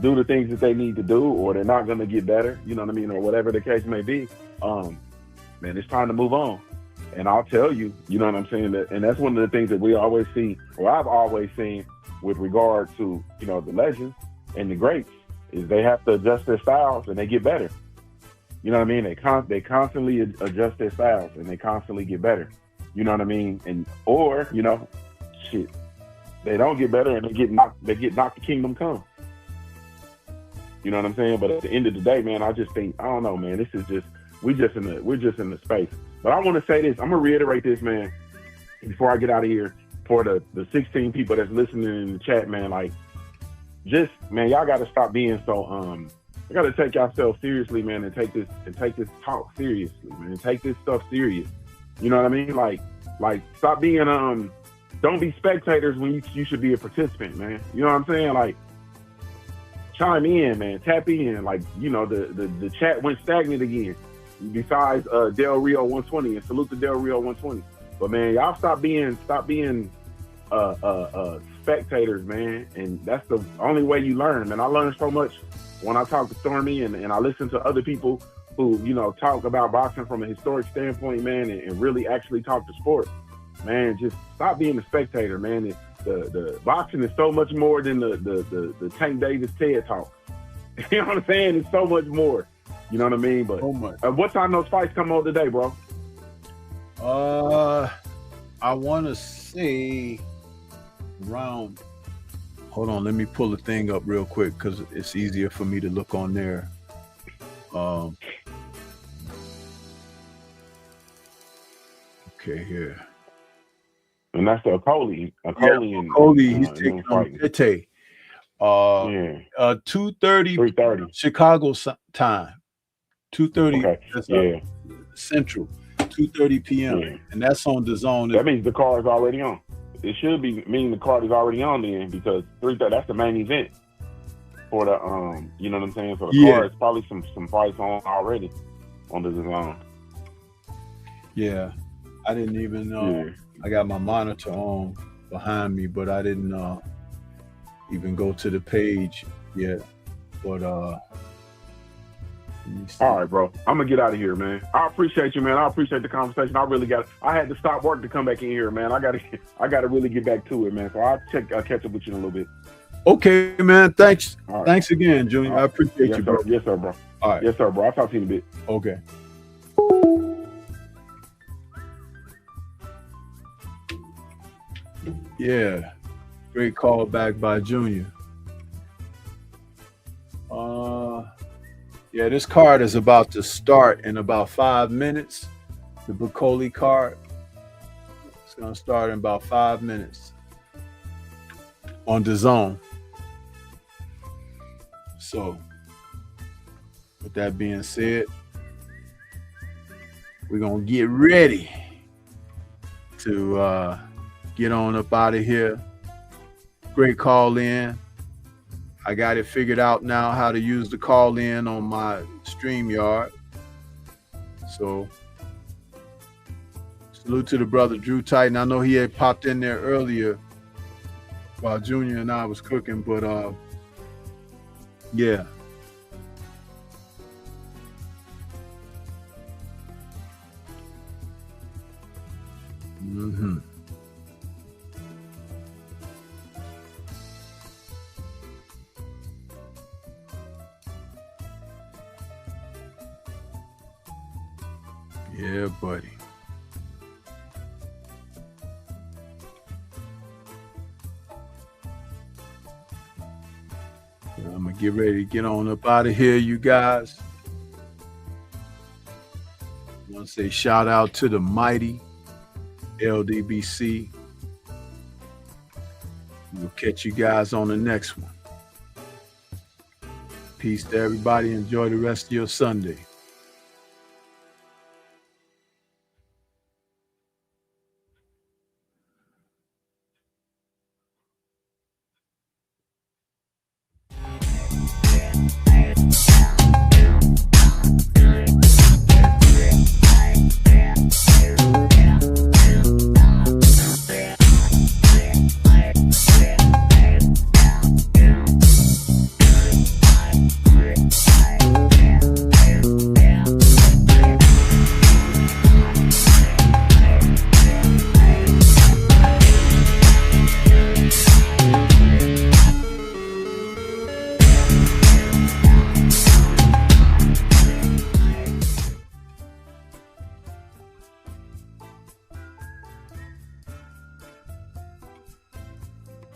do the things that they need to do, or they're not gonna get better, you know what I mean, or whatever the case may be, man, it's time to move on. And I'll tell you, you know what I'm saying, and that's one of the things that we always see, or I've always seen with regard to, you know, the legends and the greats, is they have to adjust their styles and they get better. You know what I mean? They constantly adjust their styles and they constantly get better. You know what I mean? And or, you know, shit, they don't get better and they get knocked to kingdom come. You know what I'm saying? But at the end of the day, man, I just think, I don't know, man, this is just, we're just in the space. But I want to say this, I'm gonna reiterate this, man, before I get out of here, for the 16 people that's listening in the chat, man, like, just, man, y'all gotta stop being so you gotta take yourself seriously, man, and take this talk seriously, man, and take this stuff serious. You know what I mean? Like stop being don't be spectators when you should be a participant, man. You know what I'm saying? Like, chime in, man, tap in. Like, you know, the chat went stagnant again. Besides Del Rio 120, and salute to Del Rio 120. But man, y'all stop being spectators, man, and that's the only way you learn. And I learned so much when I talk to Stormy, and I listen to other people who, you know, talk about boxing from a historic standpoint, man, and really actually talk to sport. Man, just stop being a spectator, man. The boxing is so much more than the Tank Davis TED Talk. You know what I'm saying? It's so much more. You know what I mean? But what time those fights come on today, bro? I want to say around. Hold on, let me pull the thing up real quick because it's easier for me to look on there. Okay, here. And that's the Coley. Coley, he's taking on Tete. 2:30 Chicago time. 2:30 Central. 2:30 p.m. And that's on the zone. That means the card is already on. It should be meaning the card is already on then, because 3:30 that's the main event for the you know what I'm saying? So the card is probably some fights on already on the zone. Yeah. I didn't even I got my monitor on behind me, but I didn't even go to the page yet. But all right, bro. I'm gonna get out of here, man. I appreciate you, man. I appreciate the conversation. I had to stop work to come back in here, man. I gotta really get back to it, man. So I'll catch up with you in a little bit. Okay, man. Thanks. Right. Thanks again, Junior. I appreciate you, bro. Yes, sir, bro. All right. Yes, sir, bro. I'll talk to you in a bit. Okay. Yeah. Great call back by Junior. Yeah, this card is about to start in about 5 minutes. The Bacoli card. It's going to start in about 5 minutes on the zone. So, with that being said, we're going to get ready to get on up out of here. Great call in. I got it figured out now how to use the call in on my StreamYard. So salute to the brother Drew Titan. I know he had popped in there earlier while Junior and I was cooking, but yeah. Mm-hmm. Yeah, buddy. I'm gonna get ready to get on up out of here, you guys. I want to say shout out to the mighty LDBC. We'll catch you guys on the next one. Peace to everybody. Enjoy the rest of your Sunday.